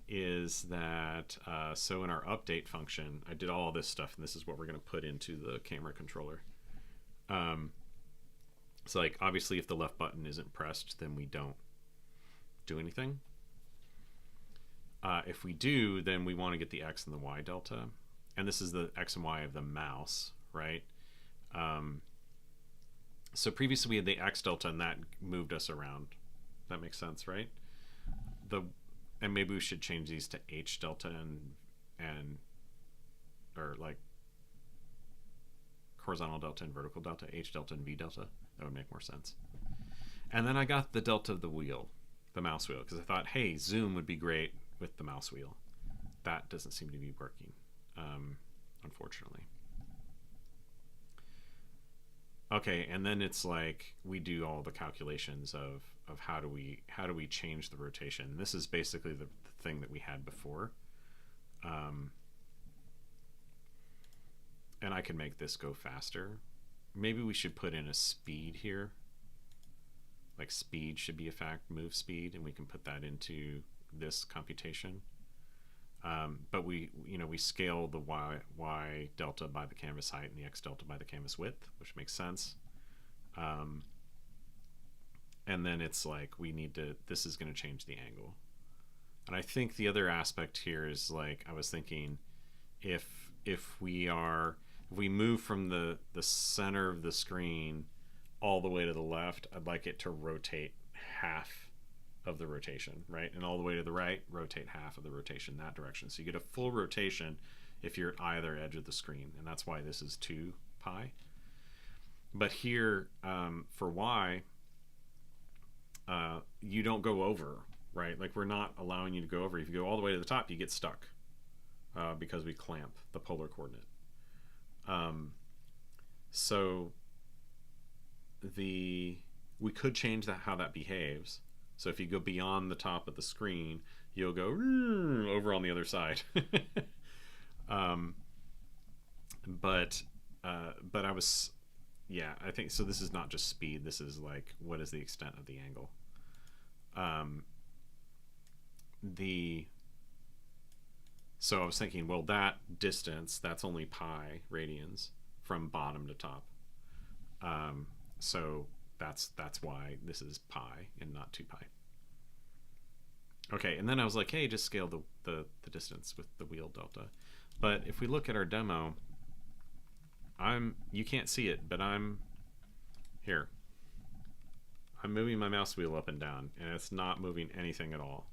is that, so in our update function, I did all this stuff, and this is what we're going to put into the camera controller. So like, obviously, if the left button isn't pressed, then we don't do anything. If we do, then we want to get the x and the y delta. And this is the x and y of the mouse, right? So previously we had the x delta, and that moved us around. That makes sense, right? And maybe we should change these to h delta or like horizontal delta and vertical delta, h delta and v delta. That would make more sense. And then I got the delta of the wheel, the mouse wheel, because I thought, hey, zoom would be great with the mouse wheel. That doesn't seem to be working, unfortunately. Okay, and then it's like we do all the calculations of how do we change the rotation. And this is basically the thing that we had before. And I can make this go faster. Maybe we should put in a speed here. Like speed should be a fact, move speed, and we can put that into this computation. But we scale the y delta by the canvas height and the x delta by the canvas width, which makes sense. And then it's like this is going to change the angle. And I think the other aspect here is, like, I was thinking, if we move from the center of the screen all the way to the left, I'd like it to rotate half of the rotation, right? And all the way to the right, rotate half of the rotation that direction. So you get a full rotation if you're at either edge of the screen, and that's why this is 2 pi. But here, for y, you don't go over, right? Like, we're not allowing you to go over. If you go all the way to the top, you get stuck. because we clamp the polar coordinate. So we could change that, how that behaves. So if you go beyond the top of the screen, you'll go over on the other side. But I was, yeah, I think so. This is not just speed. This is like, what is the extent of the angle? So I was thinking, well, that distance, that's only pi radians from bottom to top. So that's why this is pi and not 2 pi. Okay, and then I was like, hey, just scale the distance with the wheel delta. But if we look at our demo, you can't see it, but I'm moving my mouse wheel up and down, and it's not moving anything at all.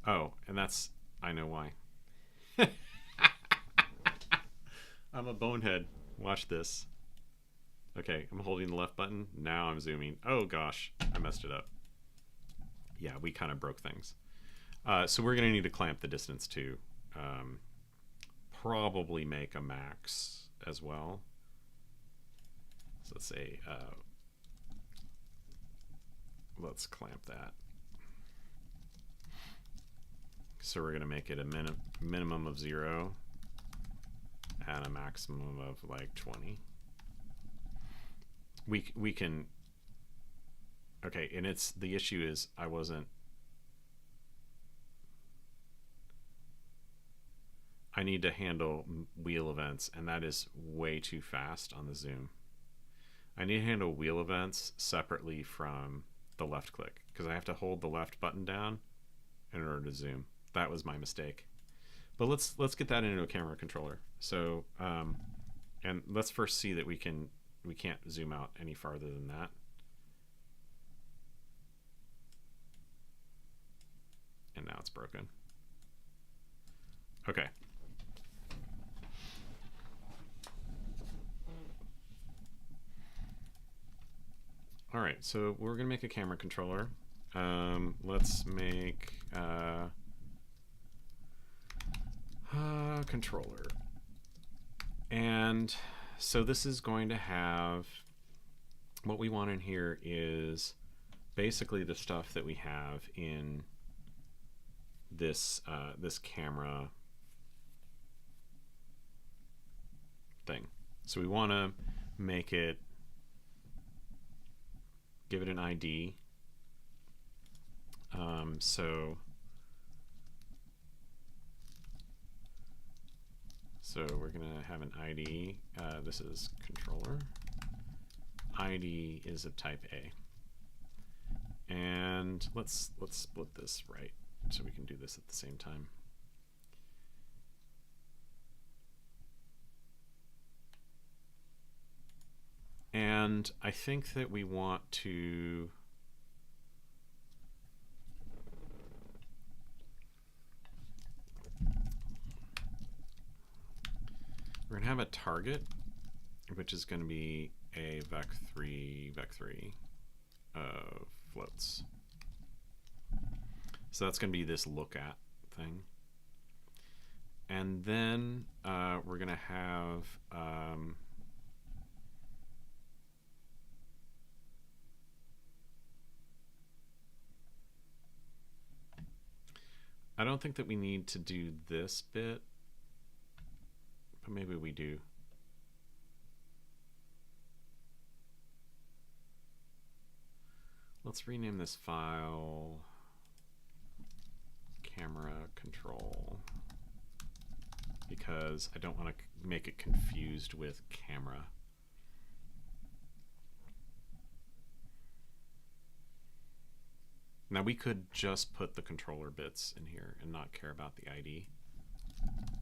Oh, and I know why. I'm a bonehead. Watch this. Okay, I'm holding the left button. Now I'm zooming. Oh gosh, I messed it up. Yeah, we kind of broke things. So we're going to need to clamp the distance too. Probably make a max as well. So let's say, let's clamp that. So we're going to make it a minimum of 0 and a maximum of like 20. We can, okay, and the issue is I need to handle wheel events, and that is way too fast on the zoom. I need to handle wheel events separately from the left click, because I have to hold the left button down in order to zoom. That was my mistake. But let's get that into a camera controller. So and let's first see that we can't zoom out any farther than that. And now it's broken. Okay. All right, so we're gonna make a camera controller. Let's make controller. And so this is going to have, what we want in here is basically the stuff that we have in this this camera thing. So we want to make it, give it an ID. So we're gonna have an ID. This is controller. ID is of type A. And let's split this right so we can do this at the same time. And I think that we want to we're going to have a target, which is going to be a vec3 of floats. So that's going to be this look at thing. And then we're going to have I don't think that we need to do this bit, but maybe we do. Let's rename this file camera control, because I don't want to make it confused with camera. Now we could just put the controller bits in here and not care about the ID.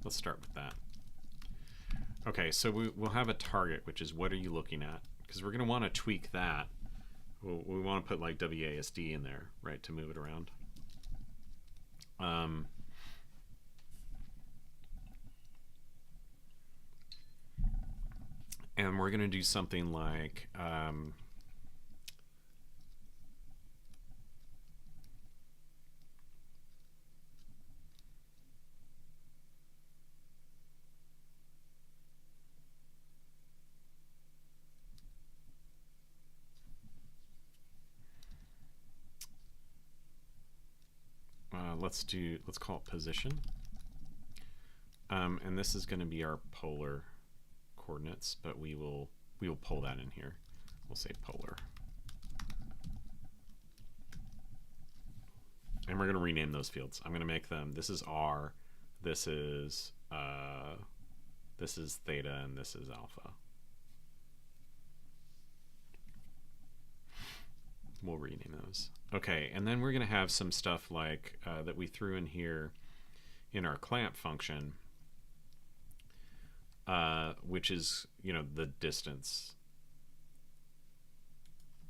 Let's start with that. Okay, so we'll have a target, which is what are you looking at? Because we're going to want to tweak that. We want to put like WASD in there, right, to move it around. And we're going to do something like let's call it position. And this is going to be our polar coordinates, but we will pull that in here. We'll say polar. And we're going to rename those fields. I'm going to make them, this is R, this is theta, and this is alpha. We'll rename those. Okay, and then we're going to have some stuff like that we threw in here in our clamp function, which is, you know, the distance.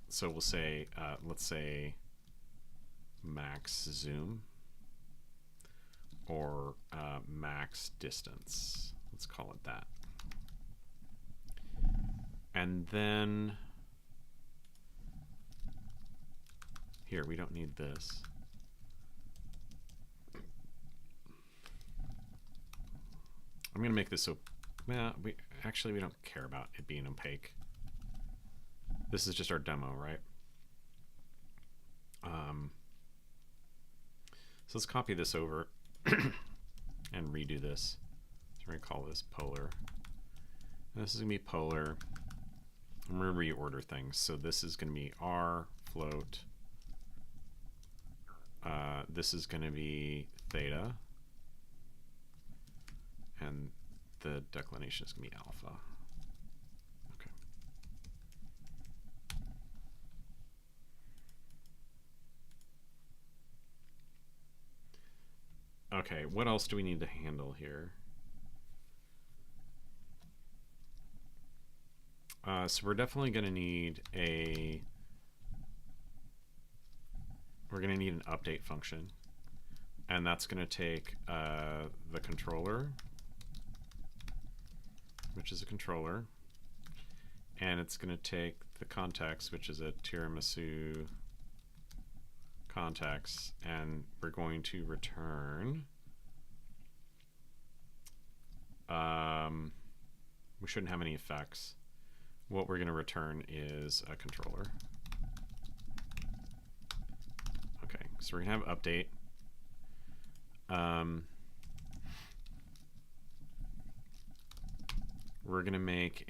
So we'll say, let's say max zoom or max distance. Let's call it that. And then here, we don't need this. I'm going to make this so, well, we don't care about it being opaque. This is just our demo, right? So let's copy this over and redo this. So we're going to call this polar. And this is going to be polar. I'm going to reorder things. So this is going to be R float. This is going to be theta. And the declination is going to be alpha. Okay, what else do we need to handle here? So we're definitely going to need an update function, and that's going to take the controller, which is a controller, and it's going to take the context, which is a Tiramisu context, and we're going to return we shouldn't have any effects. What we're going to return is a controller. Okay, so we're going to have update. We're going to make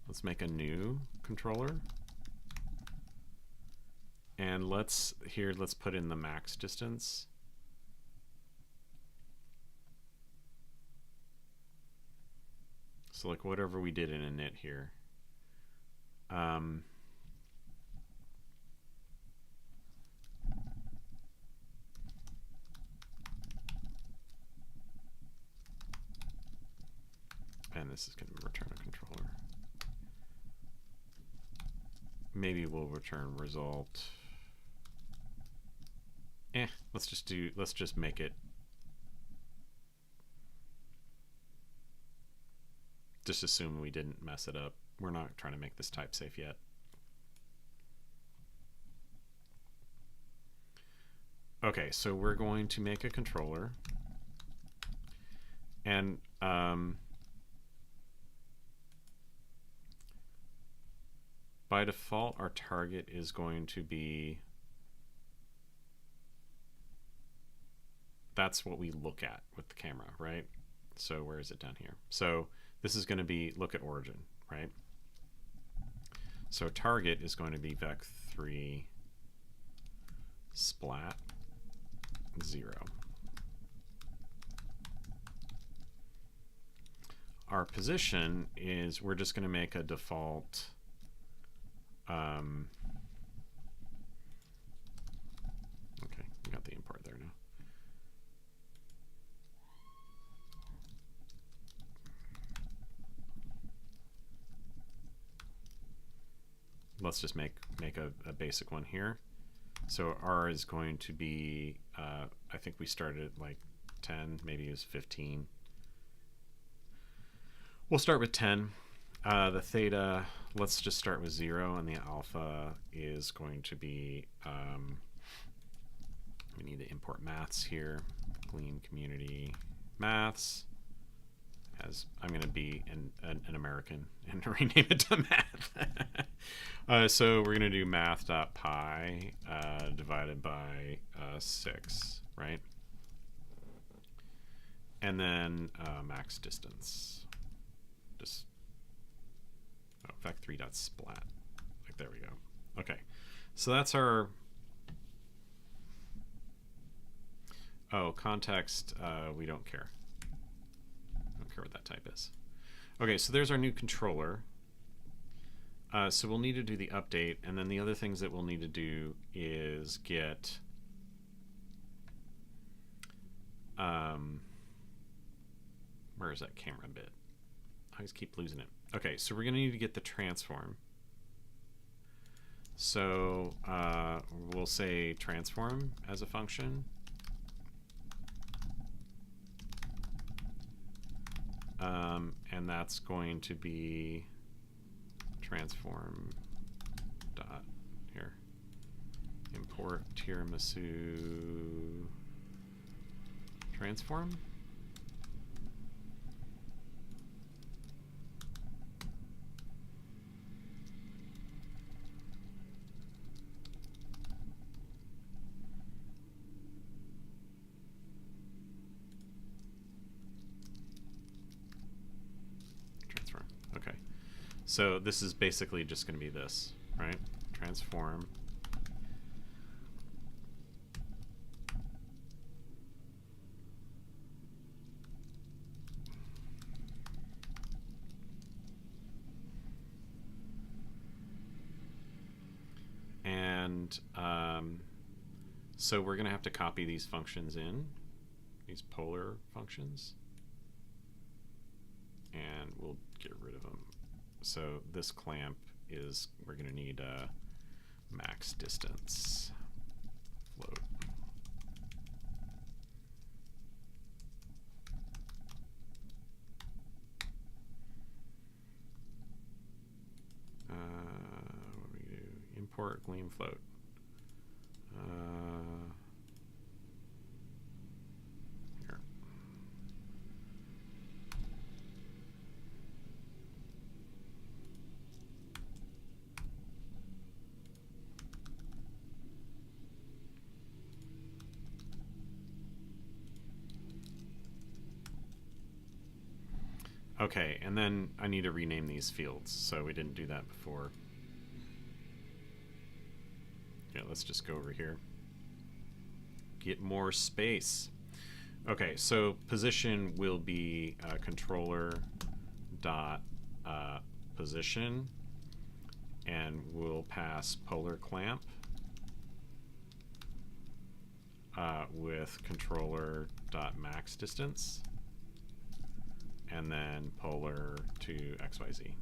let's make a new controller. And let's put in the max distance. So like whatever we did in init here. And this is going to return a controller. Maybe we'll return result. Let's just make it. Just assume we didn't mess it up. We're not trying to make this type safe yet. Okay, so we're going to make a controller. And by default, our target is going to be, that's what we look at with the camera, right? So where is it down here? So this is going to be look at origin, right? So target is going to be vec3 splat 0. Our position is, we're just going to make a default okay, we got the import there now. Let's just make a basic one here. So R is going to be, I think we started at like 10, maybe it was 15. We'll start with 10. The theta, let's just start with 0, and the alpha is going to be, we need to import maths here, Gleam community maths, as I'm going to be an American and rename it to math. So we're going to do math.pi divided by 6, right? And then max distance. Just vec3.splat. Like, there we go. Okay, so that's our context. We don't care. Don't care what that type is. Okay, so there's our new controller. So we'll need to do the update, and then the other things that we'll need to do is get where is that camera bit? I always keep losing it. Okay, so we're going to need to get the transform. So we'll say transform as a function. And that's going to be transform dot here. Import tiramisu transform. Okay, so this is basically just going to be this, right? Transform. And so we're going to have to copy these functions in, these polar functions. And we'll get rid of them. So this clamp is, we're going to need a max distance float. What do we do? Import Gleam float. Here. Okay, and then I need to rename these fields, so we didn't do that before. Yeah, let's just go over here. Get more space. Okay, so position will be controller dot position, and we'll pass polar clamp with controller dot max distance, and then polar to XYZ.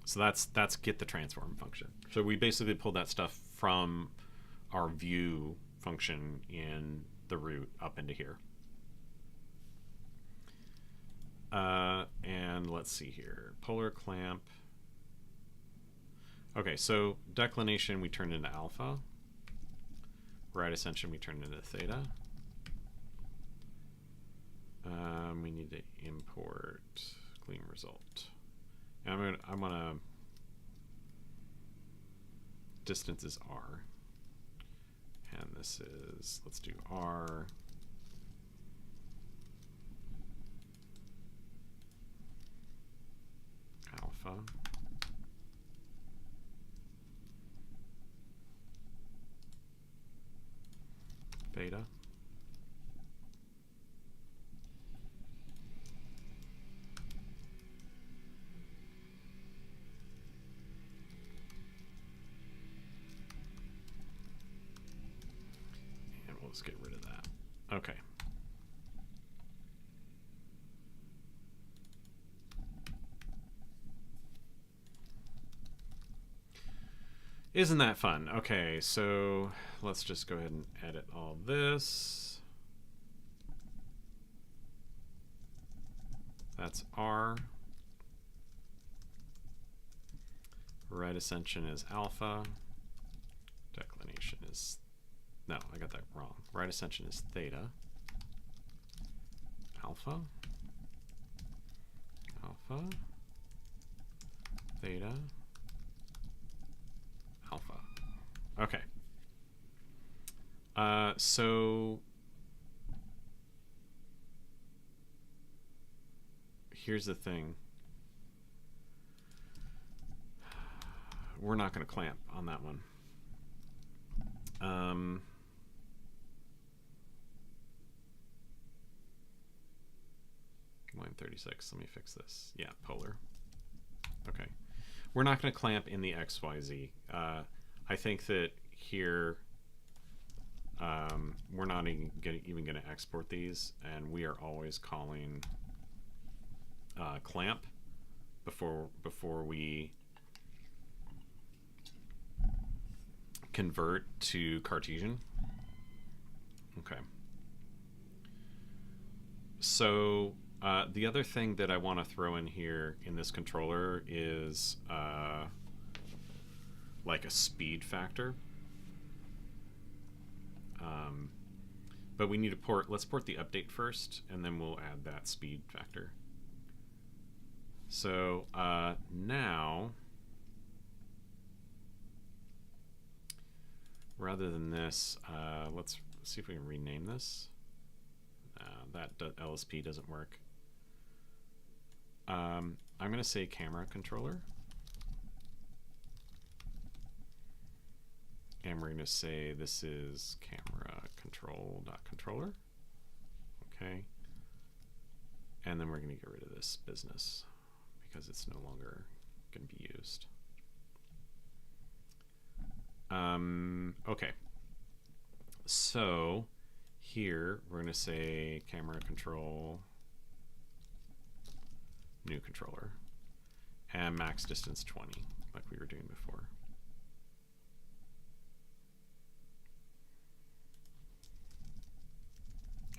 So that's get the transform function. So we basically pulled that stuff from our view function in the root up into here. And let's see here, polar clamp. Okay, so declination we turned into alpha. Right ascension we turned into theta. We need to import Gleam result. And I'm gonna distance is R, and this is, let's do R alpha beta. Let's get rid of that. Okay. Isn't that fun? Okay, so let's just go ahead and edit all this. That's R. Right ascension is alpha. Declination is, no, I got that wrong. Right right ascension is theta, alpha, alpha, theta, alpha. Okay. So here's the thing. We're not going to clamp on that one. Line 36. Let me fix this. Yeah, polar. Okay. We're not going to clamp in the XYZ. I think that here we're not even going to export these, and we are always calling clamp before we convert to Cartesian. Okay. So the other thing that I want to throw in here in this controller is like a speed factor. But we need to let's port the update first, and then we'll add that speed factor. So now, rather than this, let's see if we can rename this. That LSP doesn't work. I'm going to say camera controller. And we're going to say this is camera control.controller. Okay. And then we're going to get rid of this business because it's no longer going to be used. Okay. So here we're going to say camera control new controller and max distance 20 like we were doing before.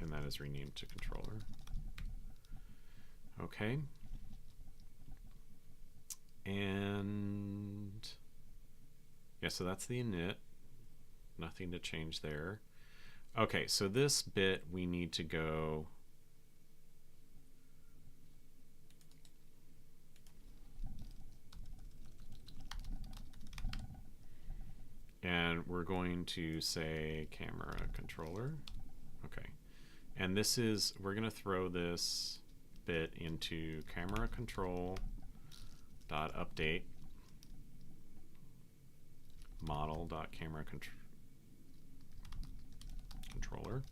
And that is renamed to controller. Okay. And yeah, so that's the init. Nothing to change there. Okay, so this bit we need to go and we're going to say camera controller. Okay. And this is, we're going to throw this bit into camera control dot update model dot camera controller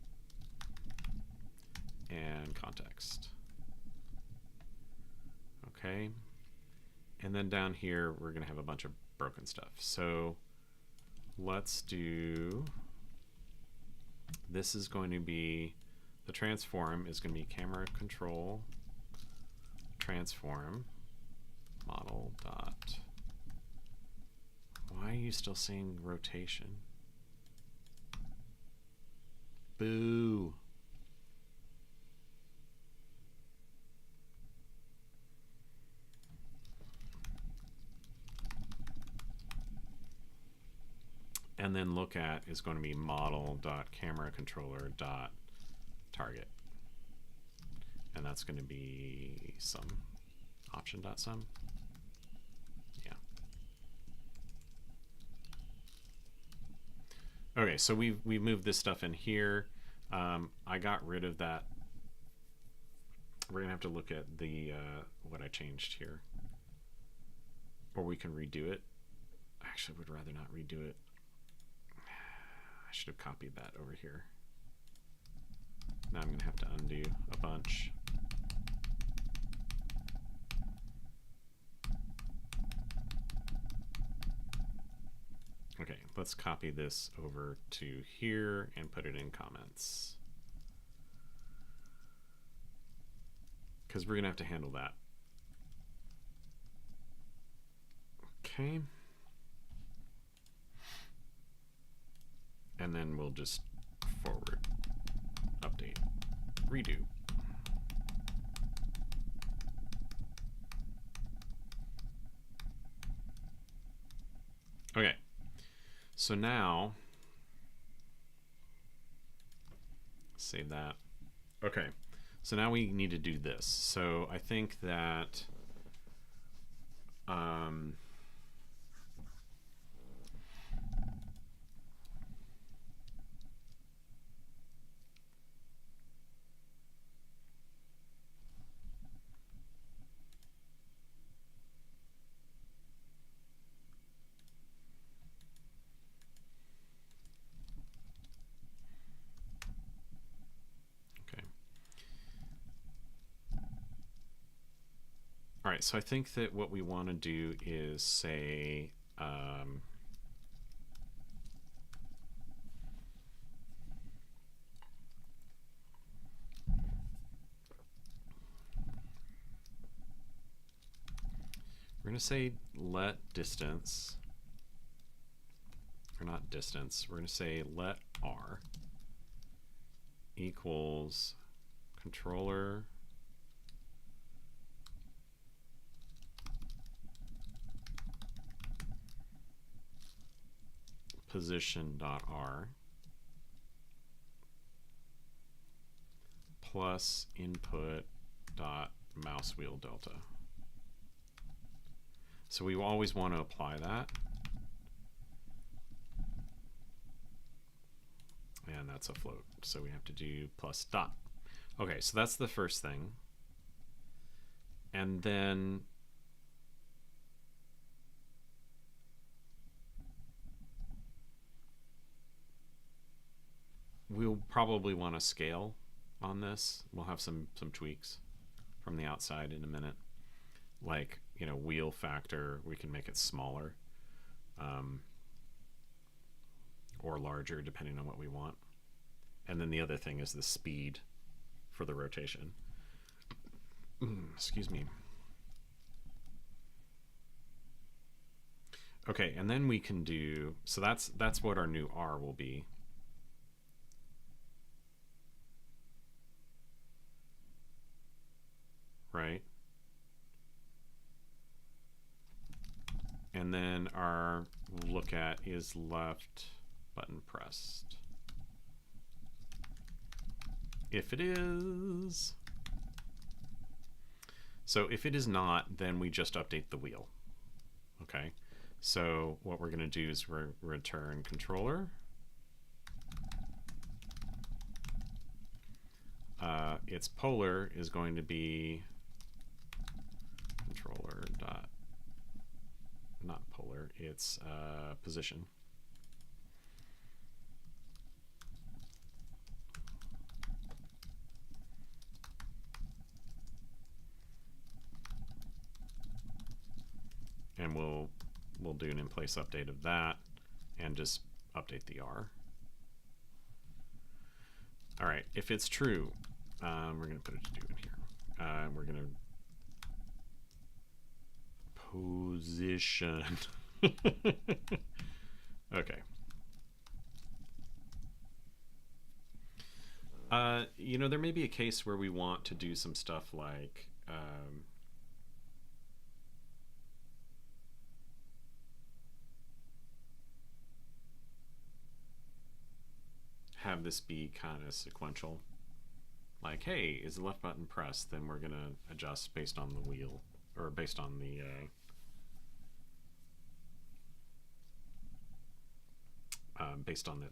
and context. Okay. And then down here we're going to have a bunch of broken stuff. So let's do, this is going to be, the transform is going to be camera control transform model dot, why are you still saying rotation? Boo. And then look at is going to be model.cameraController.target. And that's going to be sum, option.sum. Yeah. Okay, so we moved this stuff in here. I got rid of that. We're gonna have to look at the what I changed here, or we can redo it. Actually, would rather not redo it. I should have copied that over here. Now I'm gonna have to undo a bunch. Okay, let's copy this over to here and put it in comments, because we're gonna have to handle that. Okay. And then we'll just forward, update, redo. Okay. So now save that. Okay, so now we need to do this. So I think that all right, so I think that what we want to do is say we're going to say let distance, or not distance, we're going to say let r equals controller position.r plus input dot mouse wheel delta. So we always want to apply that. And that's a float, so we have to do plus dot. Okay, so that's the first thing. And then we'll probably want to scale on this. We'll have some tweaks from the outside in a minute. Like, you know, wheel factor, we can make it smaller or larger depending on what we want. And then the other thing is the speed for the rotation. Excuse me. Okay, and then we can do, so that's what our new R will be. Right? And then our look at is left button pressed. If it is. So if it is not, then we just update the wheel. Okay. So what we're going to do is return controller. Its polar is going to be controller dot, not polar, it's position. And we'll do an in-place update of that and just update the R. All right, if it's true, we're going to put a to do in here. We're going to position. Okay. You know, there may be a case where we want to do some stuff like have this be kind of sequential. Like, hey, is the left button pressed? Then we're going to adjust based on the wheel, or based on the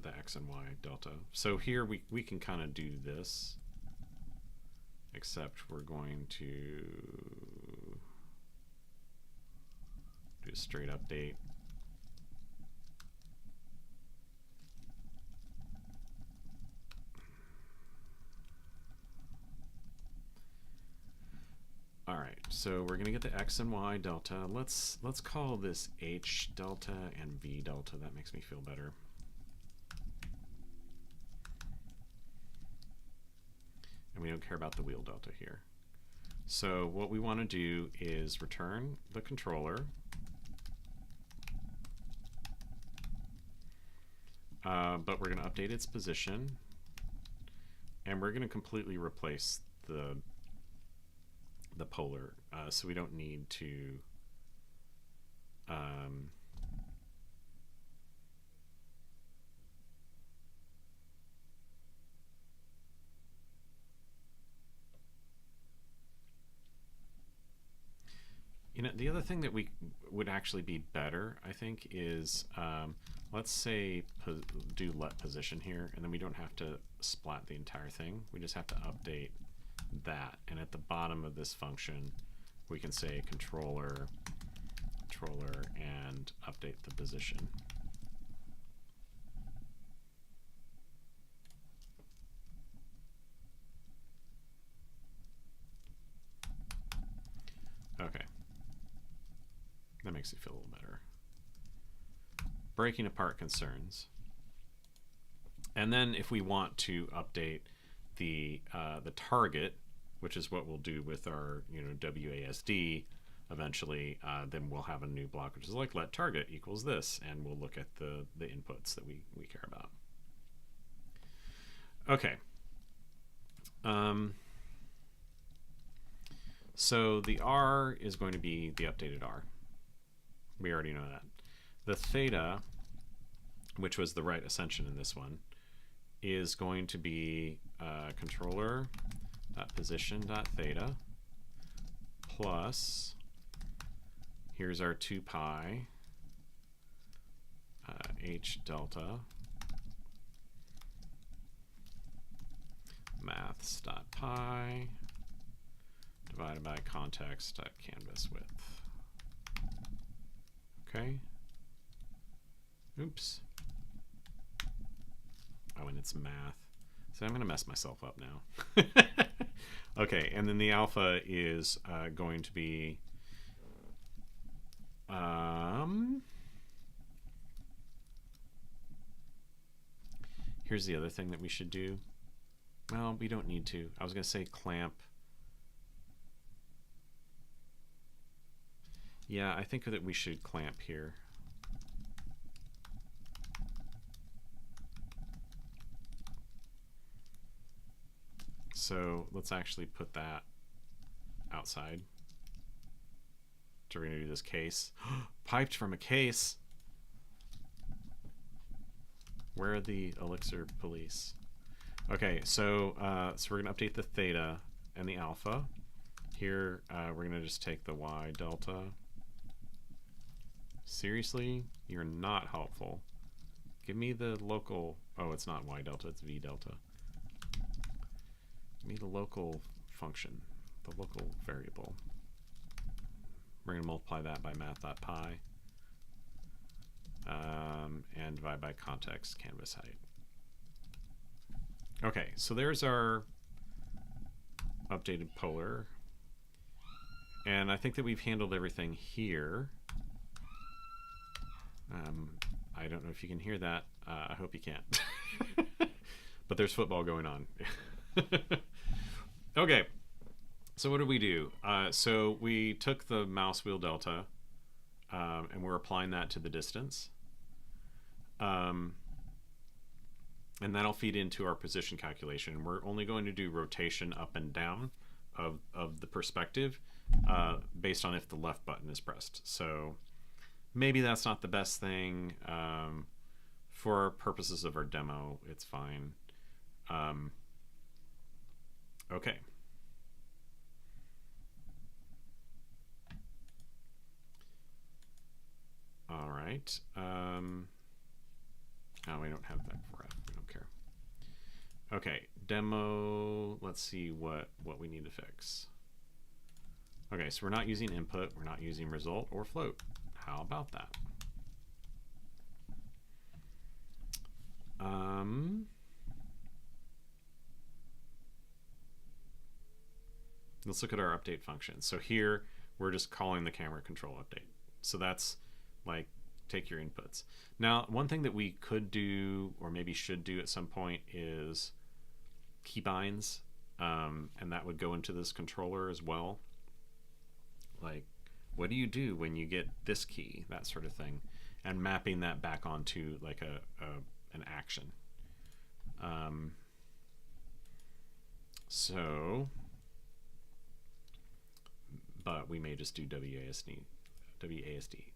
X and Y delta. So here we can kind of do this, except we're going to do a straight update. All right, so we're gonna get the X and Y delta. Let's call this H delta and V delta. That makes me feel better. And we don't care about the wheel delta here. So what we want to do is return the controller. But we're going to update its position. And we're going to completely replace the polar, so we don't need to You know, the other thing that we would actually be better, I think, is let's say do let position here, and then we don't have to splat the entire thing. We just have to update that, and at the bottom of this function, we can say controller, and update the position. Okay. That makes it feel a little better. Breaking apart concerns. And then if we want to update the target, which is what we'll do with our WASD eventually, then we'll have a new block which is like let target equals this, and we'll look at the inputs that we care about. Okay. So the R is going to be the updated R. We already know that. The theta, which was the right ascension in this one, is going to be controller.position.theta plus, here's our 2 pi h delta maths.pi divided by context.canvas width. Okay. Oops. Oh, and it's math. So I'm going to mess myself up now. Okay, and then the alpha is going to be here's the other thing that we should do. Well, we don't need to. I was going to say clamp. Yeah, I think that we should clamp here. So let's actually put that outside. So we're going to do this case. Piped from a case. Where are the Elixir police? Okay, so we're going to update the theta and the alpha. Here, we're going to just take the y delta. Seriously? You're not helpful. Give me the local... Oh, it's not y delta, it's v delta. Give me the local function, the local variable. We're going to multiply that by math.pi and divide by context canvas height. Okay, so there's our updated polar. And I think that we've handled everything here. I don't know if you can hear that. I hope you can't. But there's football going on. Okay, so what did we do? So we took the mouse wheel delta and we're applying that to the distance. And that'll feed into our position calculation. We're only going to do rotation up and down of the perspective based on if the left button is pressed. So maybe that's not the best thing. For purposes of our demo, it's fine. Okay. All right. No, we don't have that for F. We don't care. Okay, demo. Let's see what we need to fix. Okay, so we're not using input. We're not using result or float. How about that? Let's look at our update function. So here we're just calling the camera control update. So that's like take your inputs. Now, one thing that we could do or maybe should do at some point is keybinds, and that would go into this controller as well. Like, what do you do when you get this key, that sort of thing, and mapping that back onto like an action. But we may just do WASD.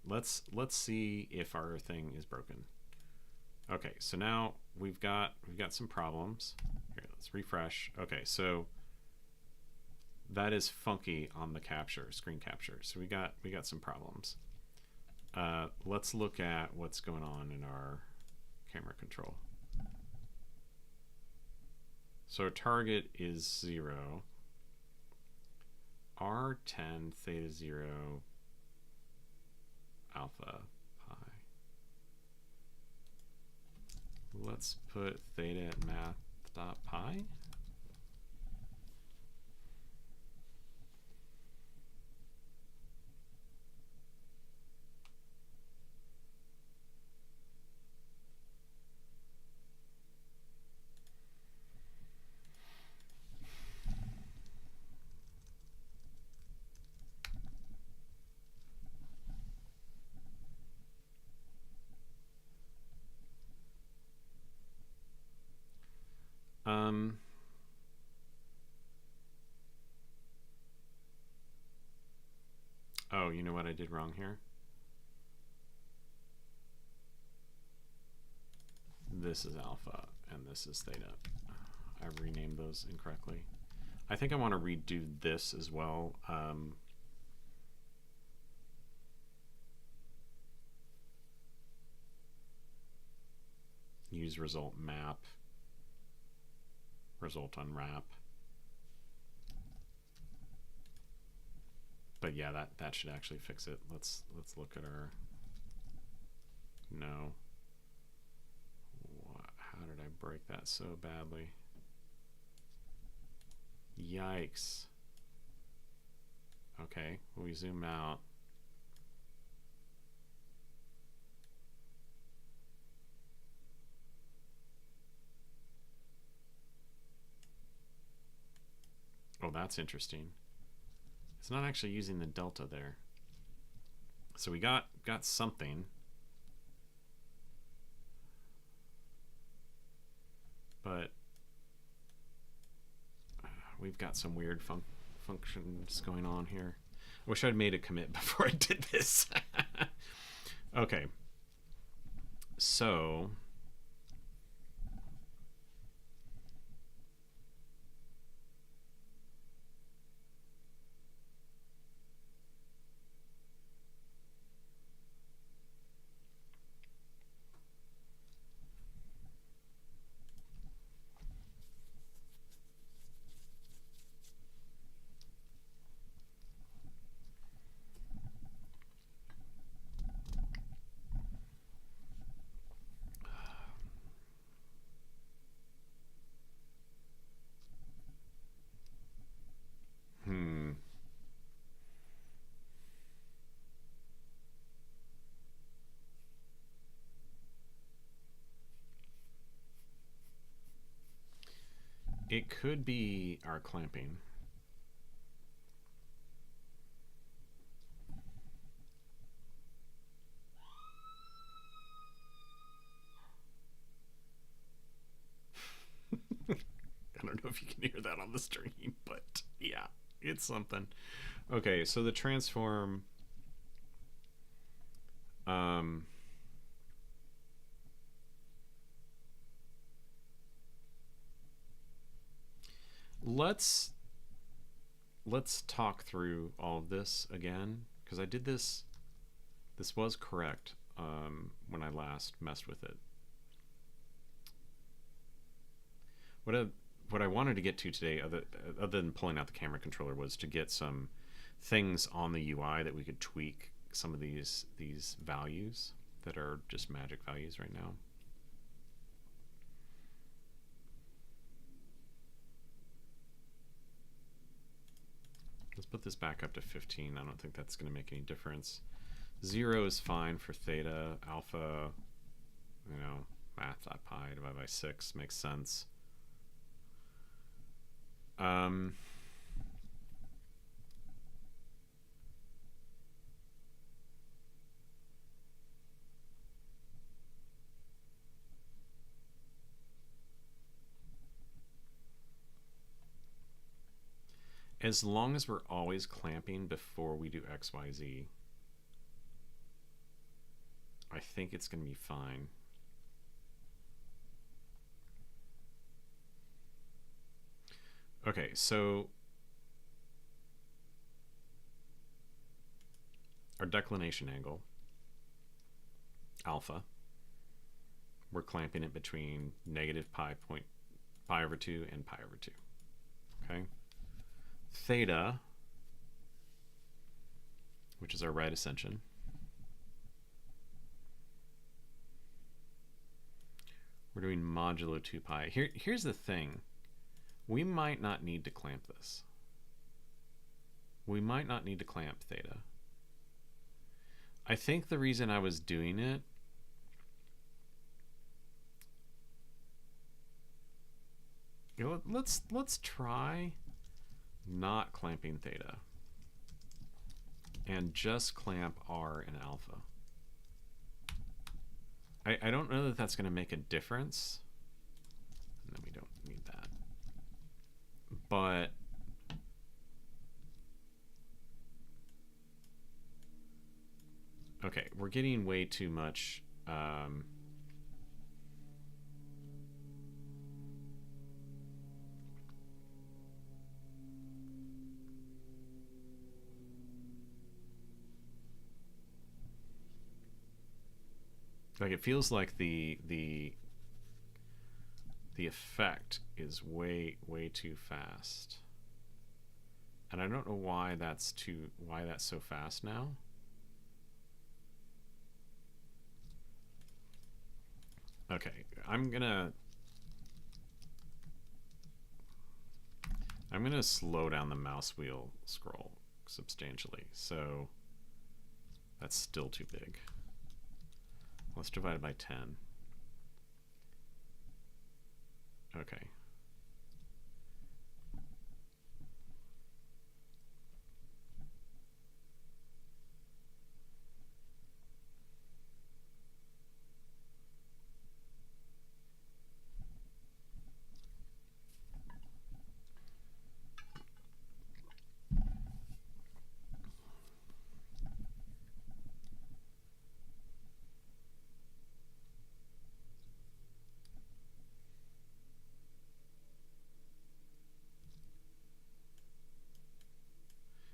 Let's see if our thing is broken. Okay, so now we've got some problems. Here, let's refresh. Okay, so that is funky on the capture, screen capture. So we got some problems. Let's look at what's going on in our camera control. So our target is 0. R10 theta 0 alpha pi. Let's put theta at math.pi. Oh, you know what I did wrong here? This is alpha and this is theta. I renamed those incorrectly. I think I want to redo this as well. Use result map, result unwrap. But yeah, that should actually fix it. Let's look at our no. How did I break that so badly? Yikes. Okay, we zoom out. Oh, that's interesting. It's not actually using the delta there. So we got something. But we've got some weird functions going on here. I wish I'd made a commit before I did this. Okay. So it could be our clamping. I don't know if you can hear that on the stream, but yeah, it's something. Okay, so the transform let's talk through all of this again, because I did this was correct when I last messed with it. What I wanted to get to today, other than pulling out the camera controller, was to get some things on the UI that we could tweak some of these values that are just magic values right now. Let's put this back up to 15. I don't think that's going to make any difference. 0 is fine for theta. Alpha, you know, math.pi divided by 6 makes sense. As long as we're always clamping before we do XYZ, I think it's going to be fine. Okay, so our declination angle, alpha, we're clamping it between negative pi over 2 and pi over 2. Okay. Theta, which is our right ascension, we're doing modulo 2 pi. Here's the thing. We might not need to clamp this. We might not need to clamp theta. I think the reason I was doing it let's try not clamping theta and just clamp R and alpha. I don't know that that's going to make a difference. No, we don't need that. But okay, we're getting way too much. Like, it feels like the effect is way too fast, and I don't know why that's so fast now. Okay, I'm gonna slow down the mouse wheel scroll substantially, so that's still too big. Let's divide it by 10. Okay.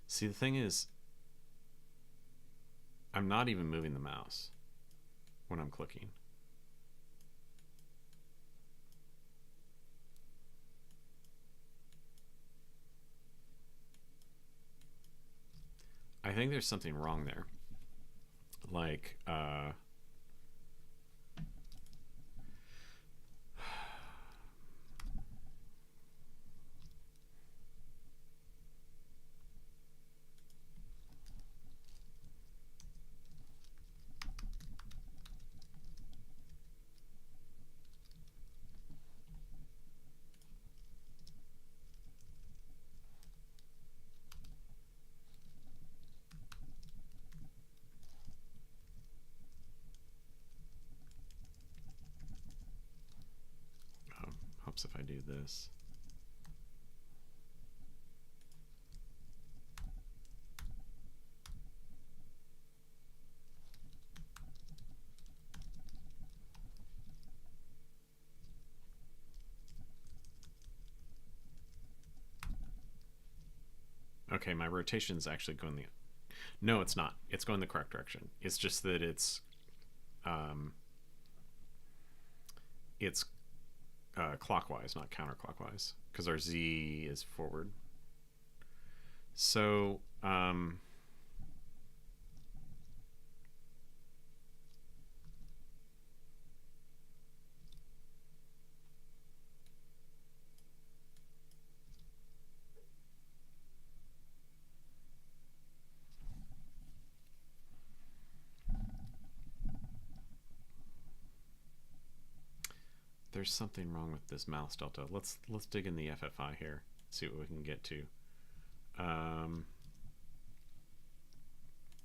See, the thing is, I'm not even moving the mouse when I'm clicking. I think there's something wrong there. Like, helps if I do this. Okay, my rotation is actually going the... No, it's not. It's going the correct direction. It's just that it's clockwise, not counterclockwise, because our Z is forward. So there's something wrong with this mouse delta. Let's dig in the FFI here, see what we can get to. All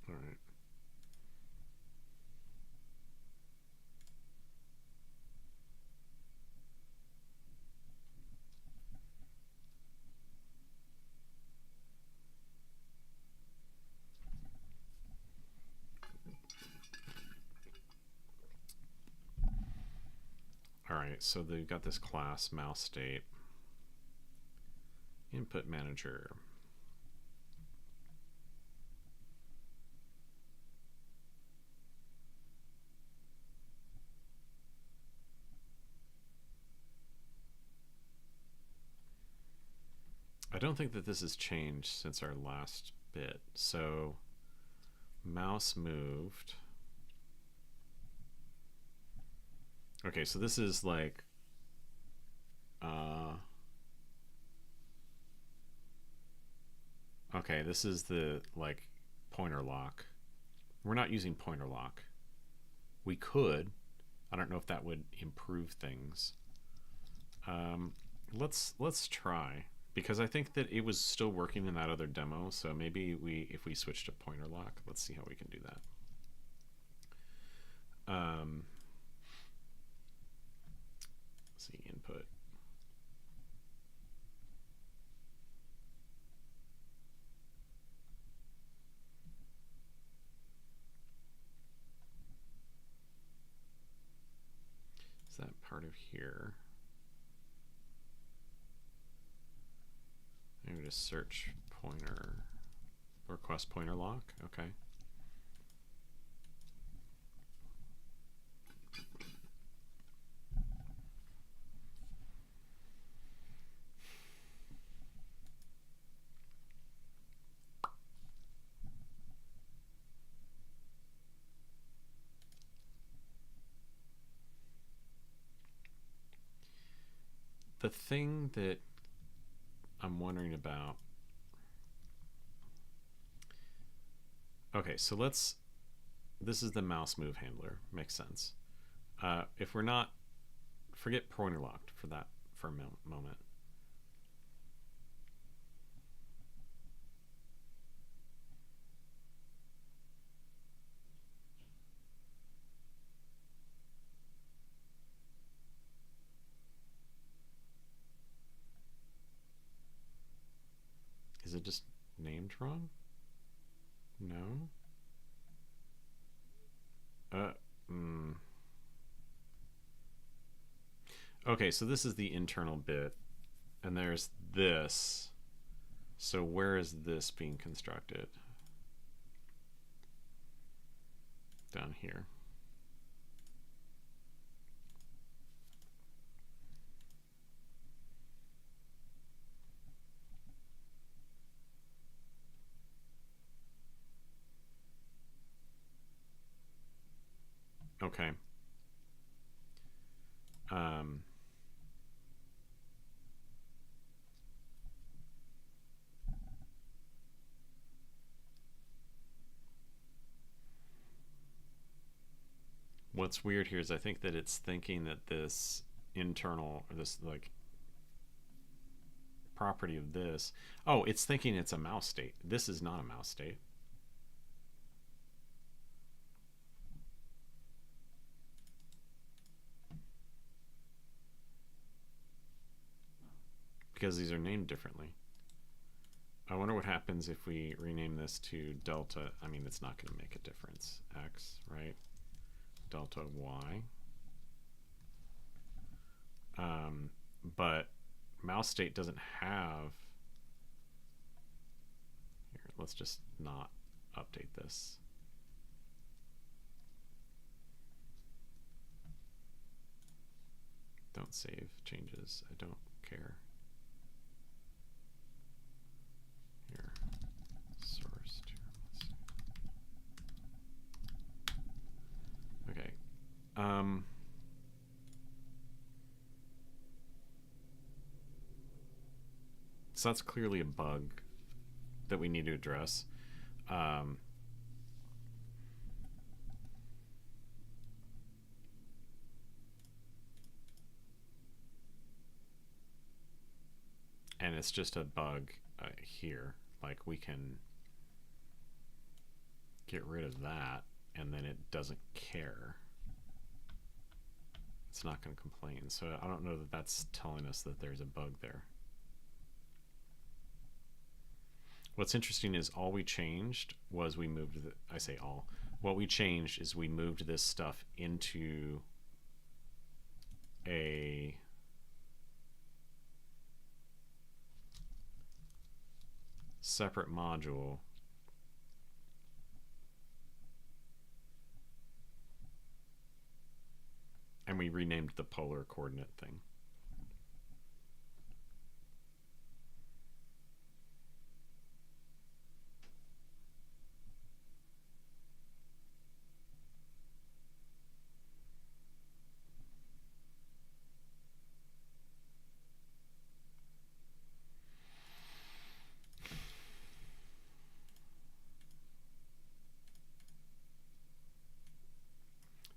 right. Alright, so they've got this class mouse state. Input manager. don't think that this has changed since our last bit. So mouse moved. Okay, so this is like okay, this is the like pointer lock. We're not using pointer lock. We could. I don't know if that would improve things. Let's try, because I think that it was still working in that other demo. So maybe if we switch to pointer lock, let's see how we can do that. Let's see, input. Is that part of here? I'm going to search pointer, request pointer lock. Okay. The thing that I'm wondering about. Okay, so this is the mouse move handler. Makes sense. If we're not, forget pointer locked for that for a moment. Is it just named wrong? No. Okay, so this is the internal bit, and there's this. So where is this being constructed? Down here. Okay. What's weird here is I think that it's thinking that this internal, or this like property of this, oh, it's thinking it's a mouse state. This is not a mouse state. Because these are named differently. I wonder what happens if we rename this to delta. I mean, it's not going to make a difference. X, right? Delta Y. But mouse state doesn't have. Here, let's just not update this. Don't save changes. I don't care. Here, source Tiramisu. Okay. So that's clearly a bug that we need to address. And it's just a bug here. Like, we can get rid of that, and then it doesn't care. It's not going to complain. So I don't know that that's telling us that there's a bug there. What's interesting is all we changed was we moved I say all. What we changed is we moved this stuff into a separate module. And we renamed the polar coordinate thing.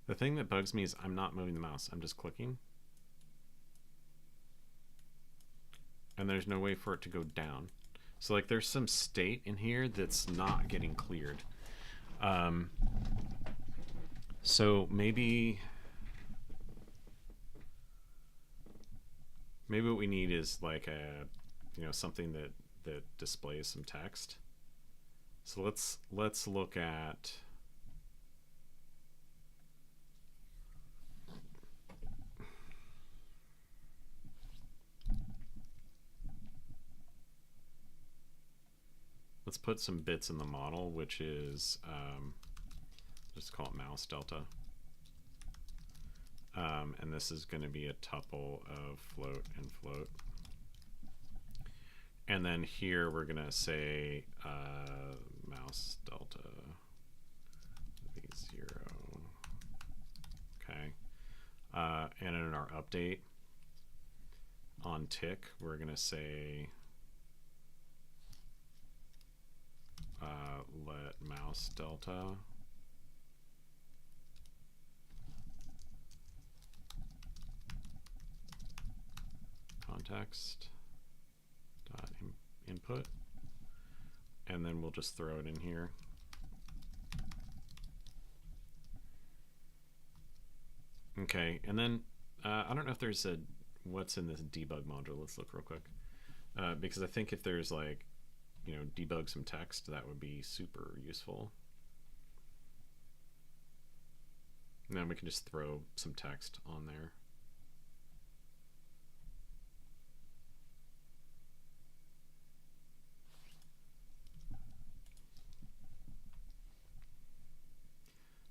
The thing that bugs me is I'm not moving the mouse. I'm just clicking. And there's no way for it to go down. So like there's some state in here that's not getting cleared. So maybe what we need is like a, something that displays some text. So let's look at, let's put some bits in the model, which is just call it mouse delta. And this is going to be a tuple of float and float. And then here we're going to say mouse delta be 0. Okay. And in our update on tick, we're going to say let mouse delta context dot input, and then we'll just throw it in here. Okay, and then I don't know if there's a what's in this debug module. Let's look real quick, because I think if there's like, debug some text, that would be super useful. And then we can just throw some text on there.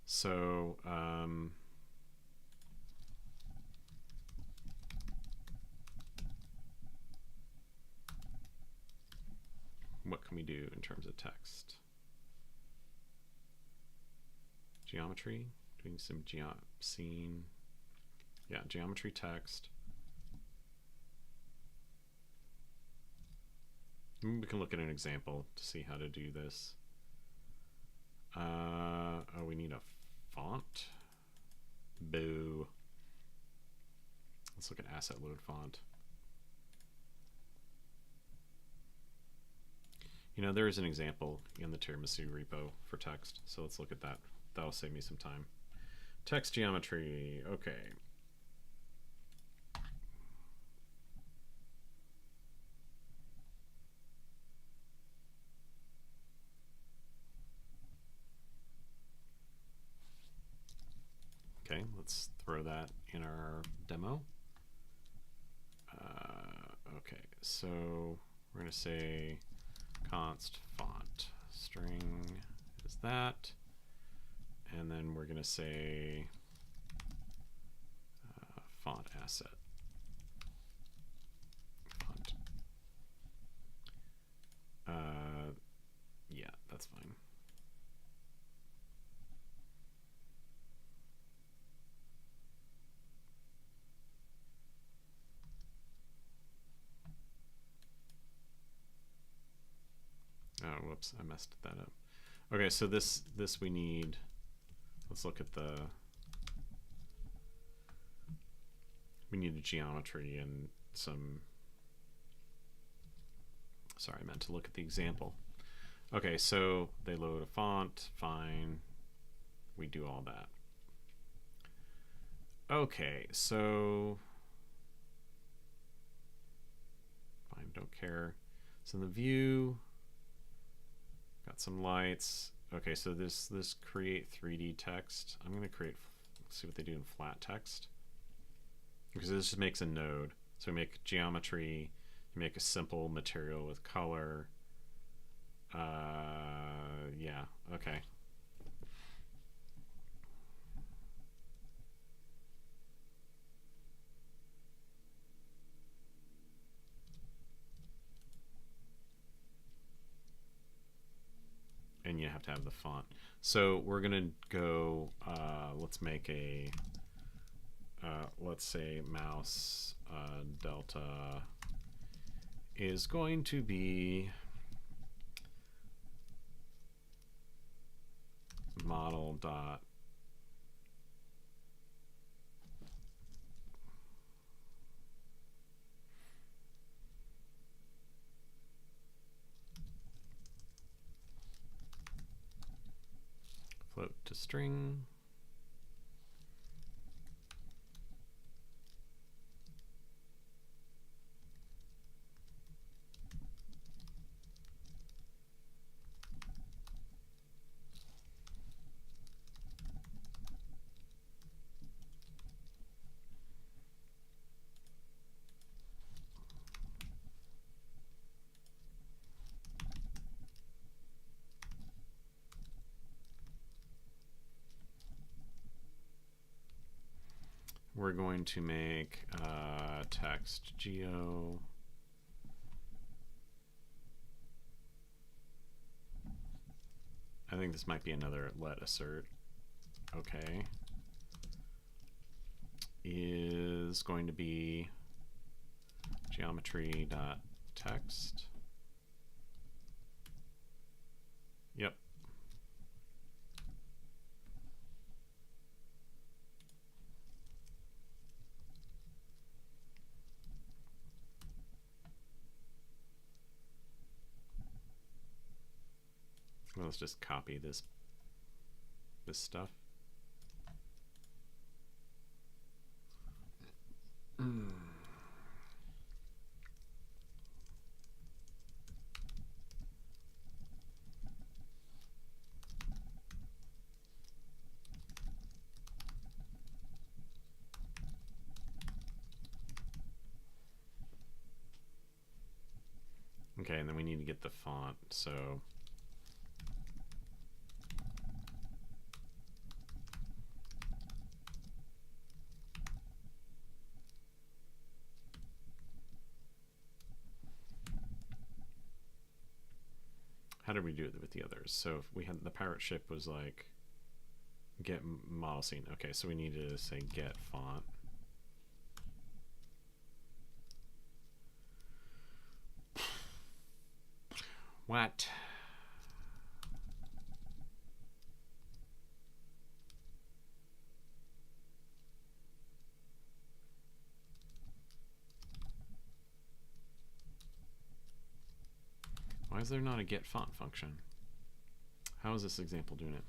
So what can we do in terms of text? Geometry, doing some scene. Yeah, geometry text. Maybe we can look at an example to see how to do this. Oh, we need a font. Boo. Let's look at asset load font. There is an example in the Tiramisu repo for text, so let's look at that. That'll save me some time. Text geometry, okay. Okay, let's throw that in our demo. Okay, so we're going to say const font string is that, and then we're going to say font asset font. Yeah, that's fine. Oh, whoops, I messed that up. Okay, so this we need, let's look at we need a geometry and some, sorry, I meant to look at the example. Okay, so they load a font, fine, we do all that. Okay, so fine, don't care. So in the view, got some lights. Okay, so this create 3D text. I'm going to create, see what they do in flat text, because this just makes a node. So we make geometry, you make a simple material with color. Yeah, okay. And you have to have the font. So we're gonna go, let's make a, let's say mouse delta is going to be model dot to string. We're going to make text geo. I think this might be another let assert. Okay. Is going to be geometry.text. Yep. Well, let's just copy this stuff. Okay, and then we need to get the font, so how did we do it with the others? So if we had the pirate ship was like get model scene. Okay, so we need to say get font. What? Why is there not a get font function? How is this example doing it?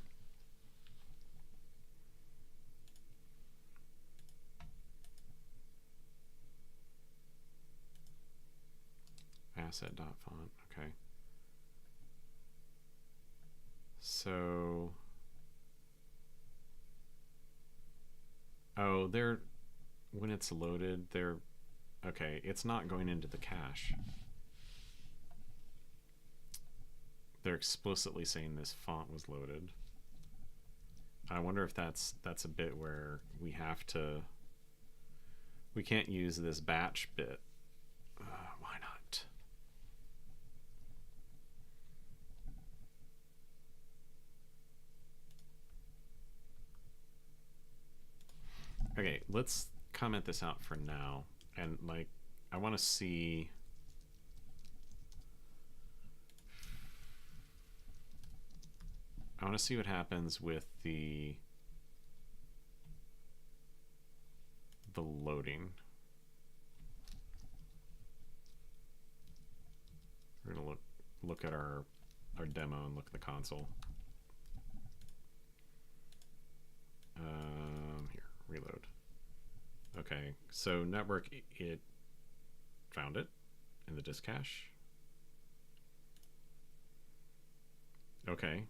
Asset.font, okay. So, oh, they're, when it's loaded, they're, okay, it's not going into the cache. They're explicitly saying this font was loaded. I wonder if that's a bit where we have to, we can't use this batch bit. Why not? Okay, let's comment this out for now. And like, I want to see. I want to see what happens with the loading. We're gonna look at our demo and look at the console. Here, reload. Okay, so network, it found it in the disk cache. Okay.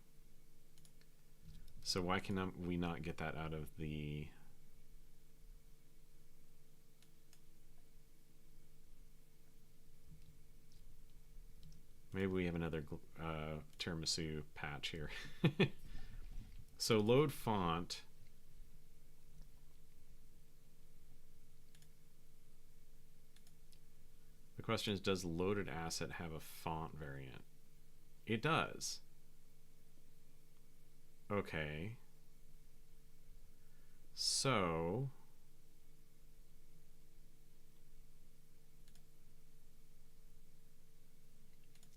So why can we not get that out of the... Maybe we have another Tiramisu patch here. So load font. The question is, does loaded asset have a font variant? It does. Okay. So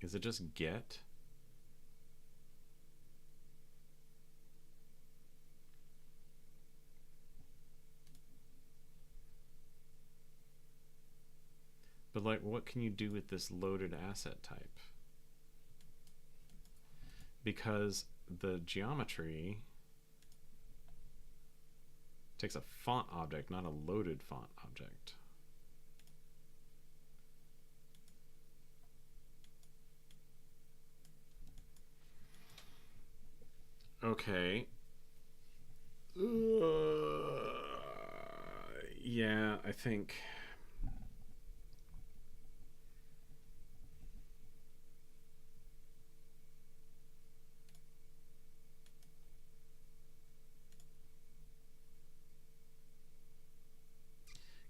is it just get? But like, what can you do with this loaded asset type? Because the geometry Takes a font object, not a loaded font object. Okay. Yeah, I think.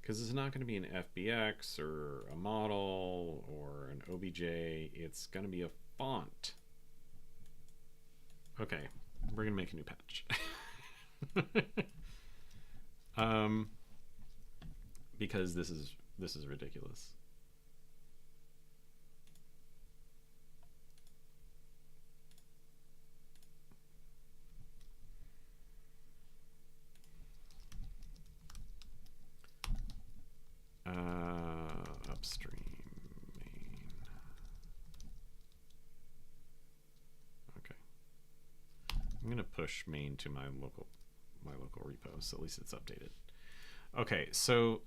Because it's not going to be an FBX or a model or an OBJ. It's going to be a font. Okay, we're going to make a new patch. Because this is ridiculous. Upstream main. Okay. I'm gonna push main to my local repo, so at least it's updated. Okay, so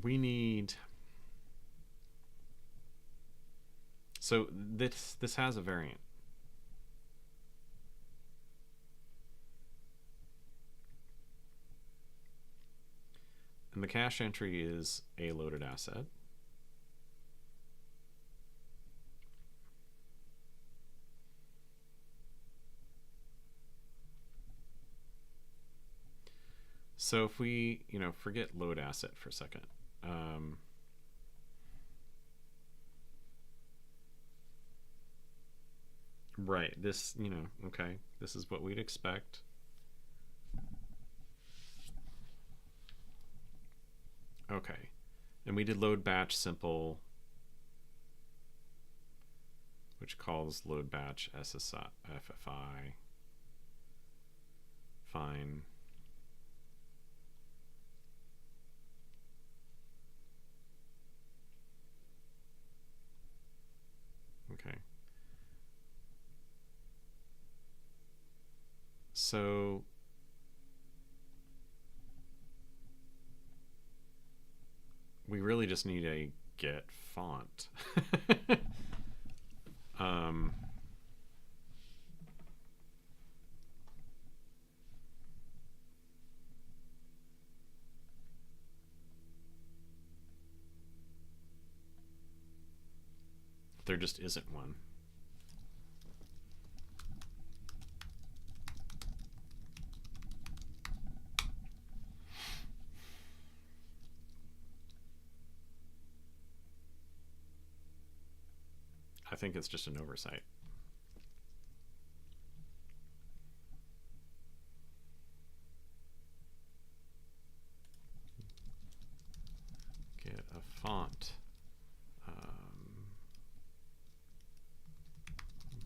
we need. So this has a variant. And the cache entry is a loaded asset. So if we, forget load asset for a second. Right, this, okay, this is what we'd expect. Okay, and we did load batch simple, which calls load batch SSI, FFI, fine. Okay. So we really just need a get font. There just isn't one. I think it's just an oversight. Get a font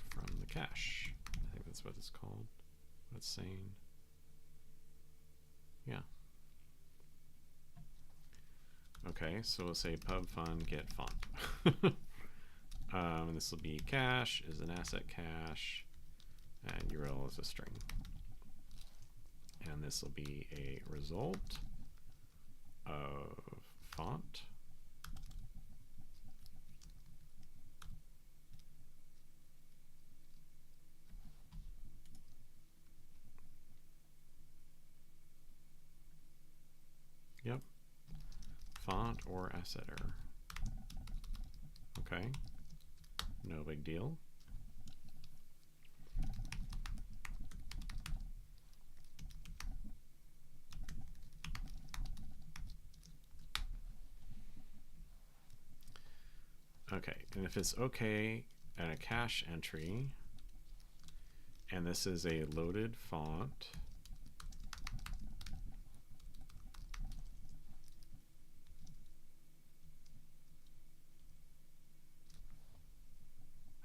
from the cache. I think that's what it's called. What it's saying. Yeah. Okay, so we'll say pub fun get font. And this will be cache is an asset cache, and URL is a string. And this will be a result of font. Yep. Font or asset error. Okay. No big deal. Okay, and if it's okay at a cache entry, and this is a loaded font,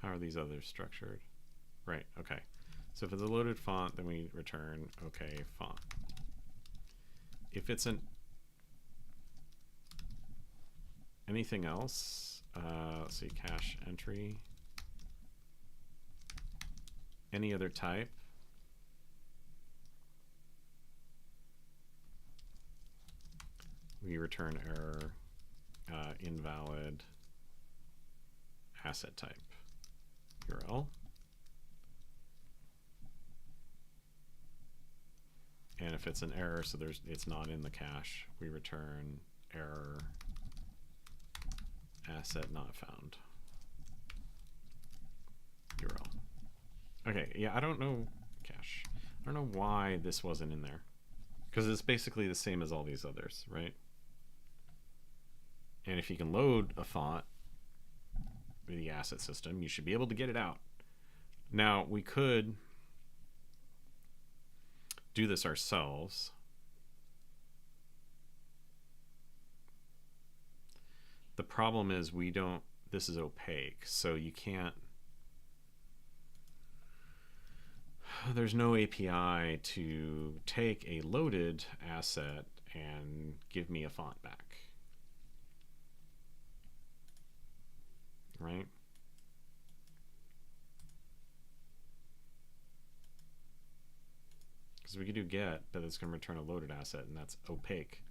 how are these others structured? Right, okay. So if it's a loaded font, then we return okay font. If it's anything else, let's see, cache entry, any other type, we return error, invalid asset type URL. And if it's an error, so it's not in the cache, we return error asset not found URL. Okay, yeah, I don't know cache. I don't know why this wasn't in there, because it's basically the same as all these others, right? And if you can load a font with the asset system, you should be able to get it out. Now, we could do this ourselves. The problem is this is opaque, so you can't, there's no API to take a loaded asset and give me a font back. Right? Because we could do get, but it's going to return a loaded asset, and that's opaque.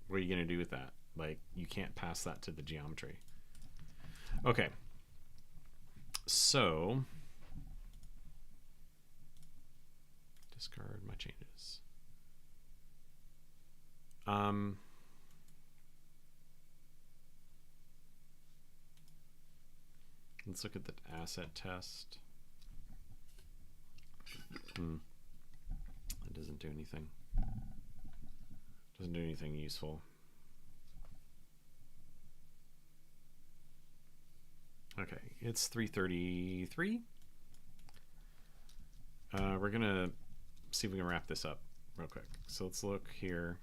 What are you going to do with that? Like, you can't pass that to the geometry. Okay. So, discard my changes. Let's look at the asset test. It doesn't do anything. Doesn't do anything useful. Okay, it's 3:33. We're gonna see if we can wrap this up real quick. So let's look here.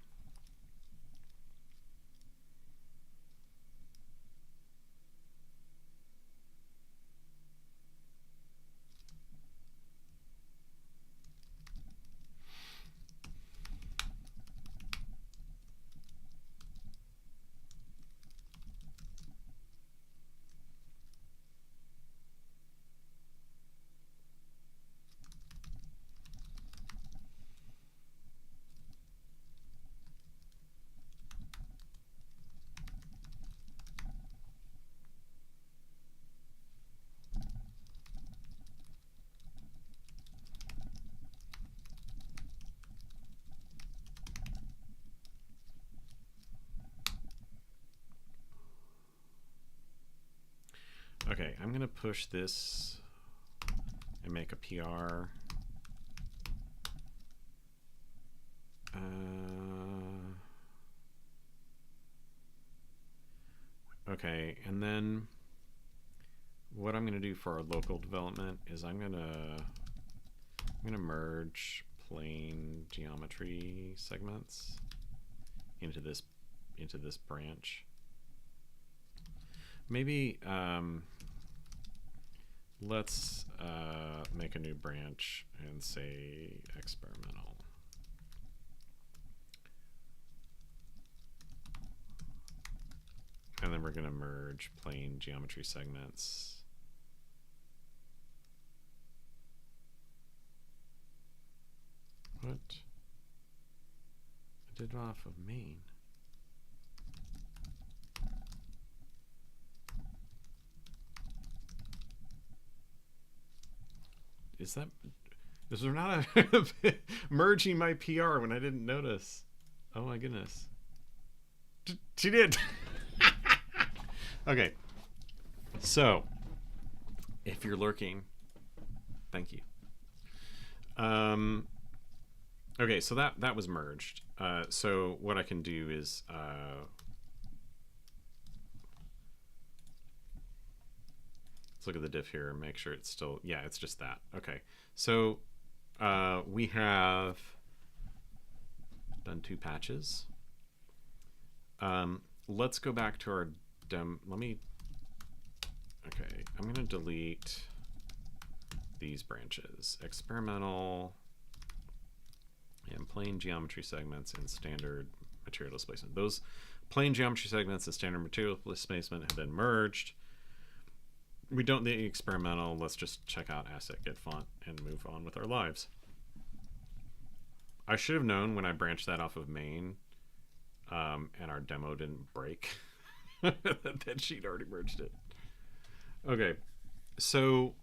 Okay, I'm gonna push this and make a PR. Okay, and then what I'm gonna do for our local development is I'm gonna merge plane geometry segments into this branch. Maybe let's make a new branch and say experimental. And then we're going to merge plane geometry segments. What? I did it off of main. Is there not a merging my PR when I didn't notice? Oh my goodness. She did. Okay. So, if you're lurking, thank you. Okay, so that was merged. So what I can do is let's look at the diff here and make sure it's still, yeah, it's just that. Okay, so we have done 2 patches. Let's go back to our okay, I'm gonna delete these branches, experimental and plane geometry segments and standard material displacement. Those plane geometry segments and standard material displacement have been merged. We don't need experimental. Let's just check out asset get font and move on with our lives. I should have known when I branched that off of main and our demo didn't break. That sheet already merged it. Okay, so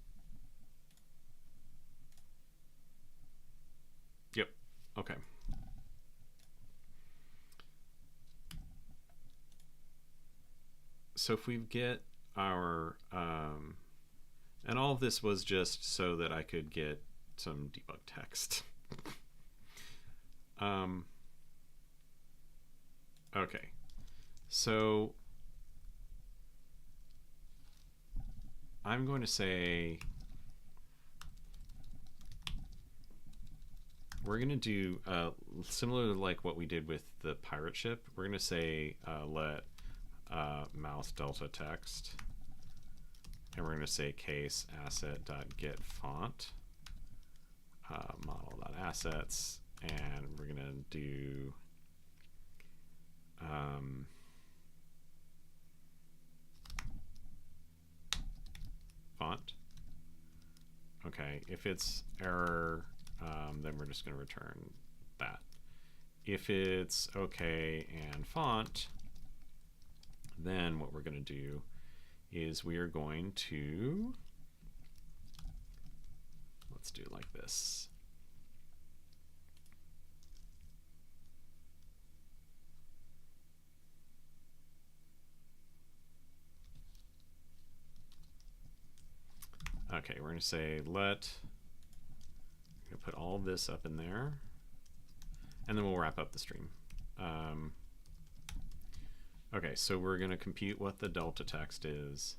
yep. Okay. So if we get our and all of this was just so that I could get some debug text. Okay, so I'm going to say we're going to do similar to like what we did with the pirate ship. We're going to say let mouse delta text, and we're going to say case asset.get font model.assets, and we're going to do font. Okay, if it's error, then we're just going to return that. If it's okay and font, then what we're going to do is we are going to, let's do it like this. Okay, we're going to say let, we're going to put all this up in there, and then we'll wrap up the stream. Okay, so we're going to compute what the delta text is,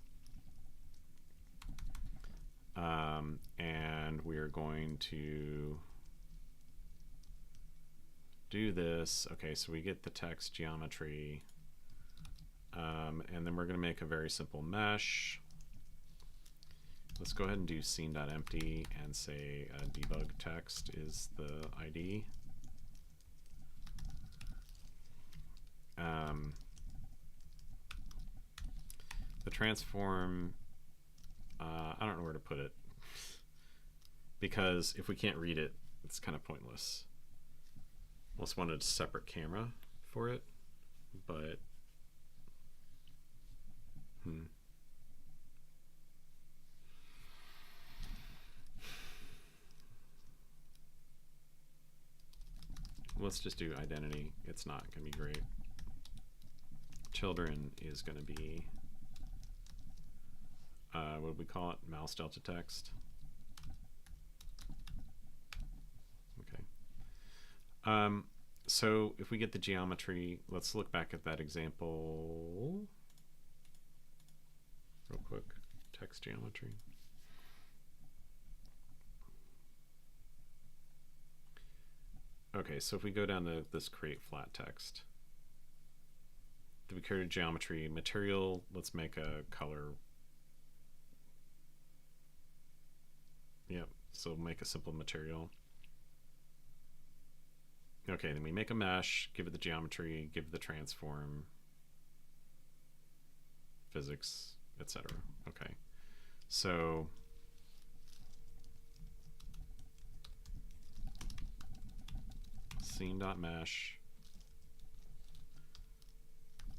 and we are going to do this. Okay, so we get the text geometry, and then we're going to make a very simple mesh. Let's go ahead and do scene.empty and say debug text is the ID. The transform, I don't know where to put it, because if we can't read it, it's kind of pointless. Almost wanted a separate camera for it, but let's just do identity. It's not going to be great. Children is going to be, what do we call it? Mouse delta text. Okay. So if we get the geometry, let's look back at that example real quick. Text geometry. Okay, so if we go down to this create flat text, do we create a geometry material? Let's make a color. Yep, so make a simple material. Okay, then we make a mesh, give it the geometry, give it the transform, physics, etc. Okay, so scene.mesh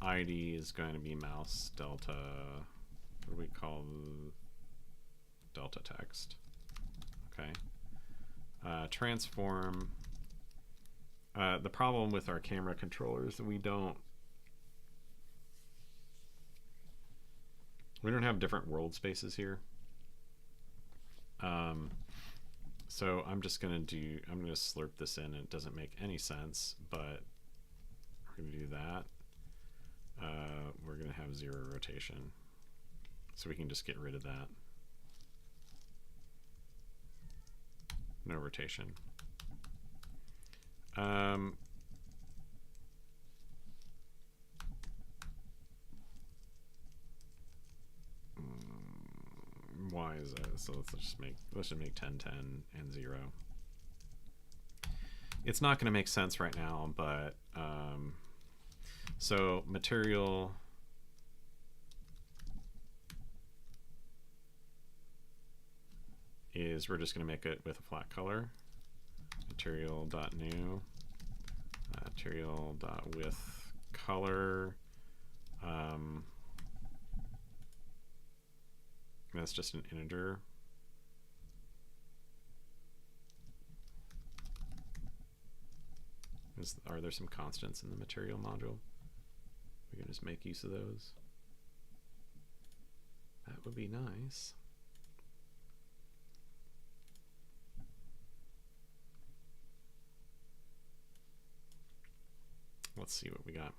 ID is going to be mouse delta, what do we call delta text? Okay. Transform. The problem with our camera controllers is that we don't have different world spaces here. So I'm just going to I'm going to slurp this in, and it doesn't make any sense, but we're going to do that. We're going to have 0 rotation, so we can just get rid of that. No rotation. Why is that? So let's just make 10, 10, and 0. It's not going to make sense right now, but so material is, we're just going to make it with a flat color. Material.new material.width color. That's just an integer. Are there some constants in the material module? We can just make use of those. That would be nice. Let's see what we got.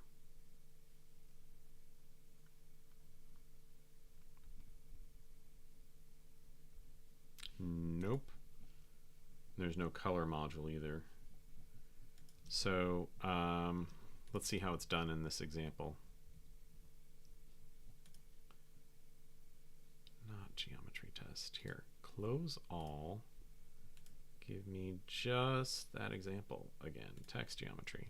Nope. There's no color module either. So let's see how it's done in this example. Not geometry test. Here, close all. Give me just that example again. Text geometry.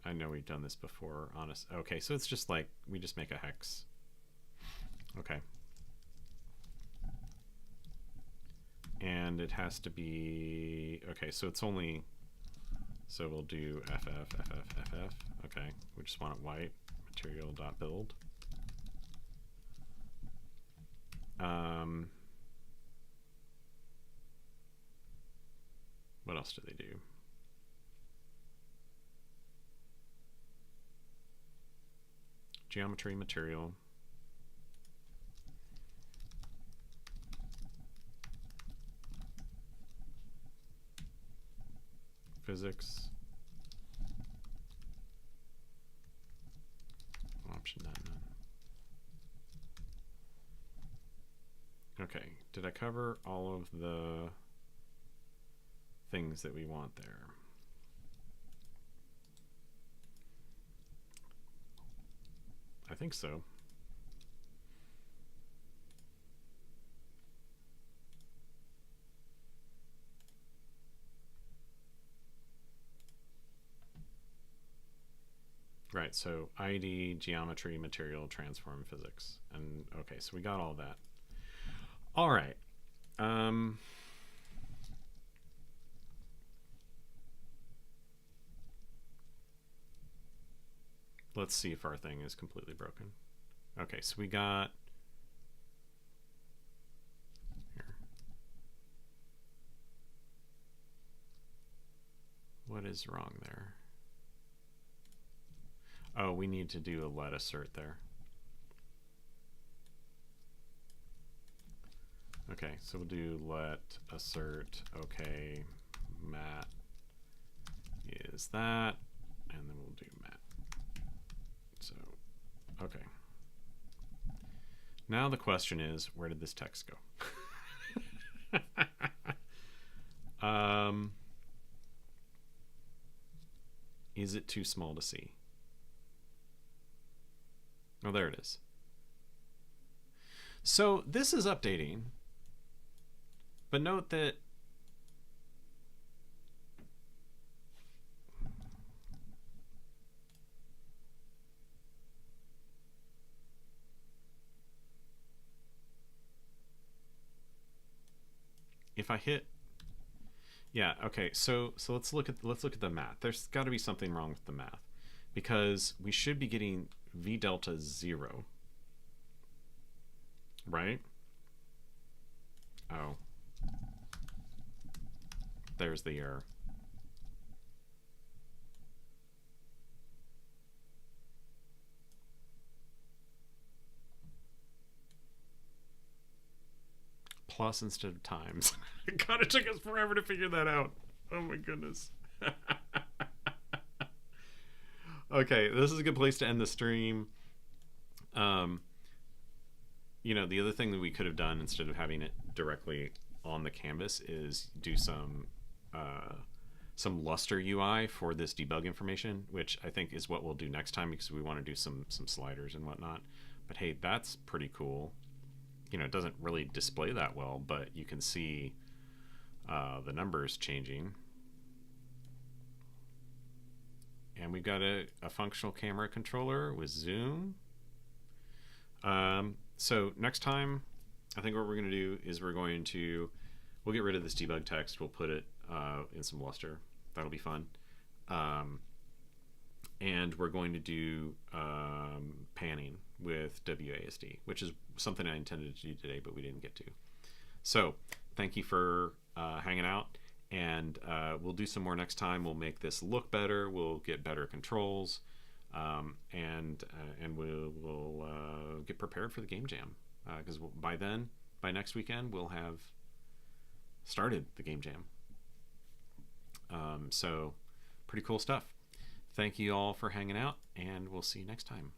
I know we've done this before, honest. Okay, so it's just like we just make a hex. Okay. And it has to be, okay, so it's only, so we'll do FF. Okay, we just want it white, material.build. What else do they do? Geometry, material. Physics. Option that none. Okay, did I cover all of the things that we want there? I think so. Right, so ID, geometry, material, transform, physics. And okay, so we got all that. All right. Let's see if our thing is completely broken. Okay, so we got here. What is wrong there? Oh, we need to do a let assert there. Okay, so we'll do let assert, okay, mat is that, and then we'll do mat. So, okay. Now the question is, where did this text go? Is it too small to see? Oh, there it is. So this is updating, but note that if I hit, yeah, okay, so let's look at the math. There's got to be something wrong with the math, because we should be getting v delta 0, right? Oh, there's the error. Plus instead of times. God, it took us forever to figure that out. Oh my goodness. Okay, this is a good place to end the stream. You know, the other thing that we could have done instead of having it directly on the canvas is do some luster UI for this debug information, which I think is what we'll do next time, because we want to do some sliders and whatnot. But hey, that's pretty cool. You know, it doesn't really display that well, but you can see the numbers changing. And we've got a functional camera controller with zoom. So next time, I think what we're going to do is we're going to we'll get rid of this debug text. We'll put it in some luster. That'll be fun. And we're going to do panning with WASD, which is something I intended to do today, but we didn't get to. So thank you for hanging out, and we'll do some more next time. We'll make this look better. We'll get better controls, and we'll get prepared for the game jam, because by next weekend, we'll have started the game jam. So pretty cool stuff. Thank you all for hanging out, and we'll see you next time.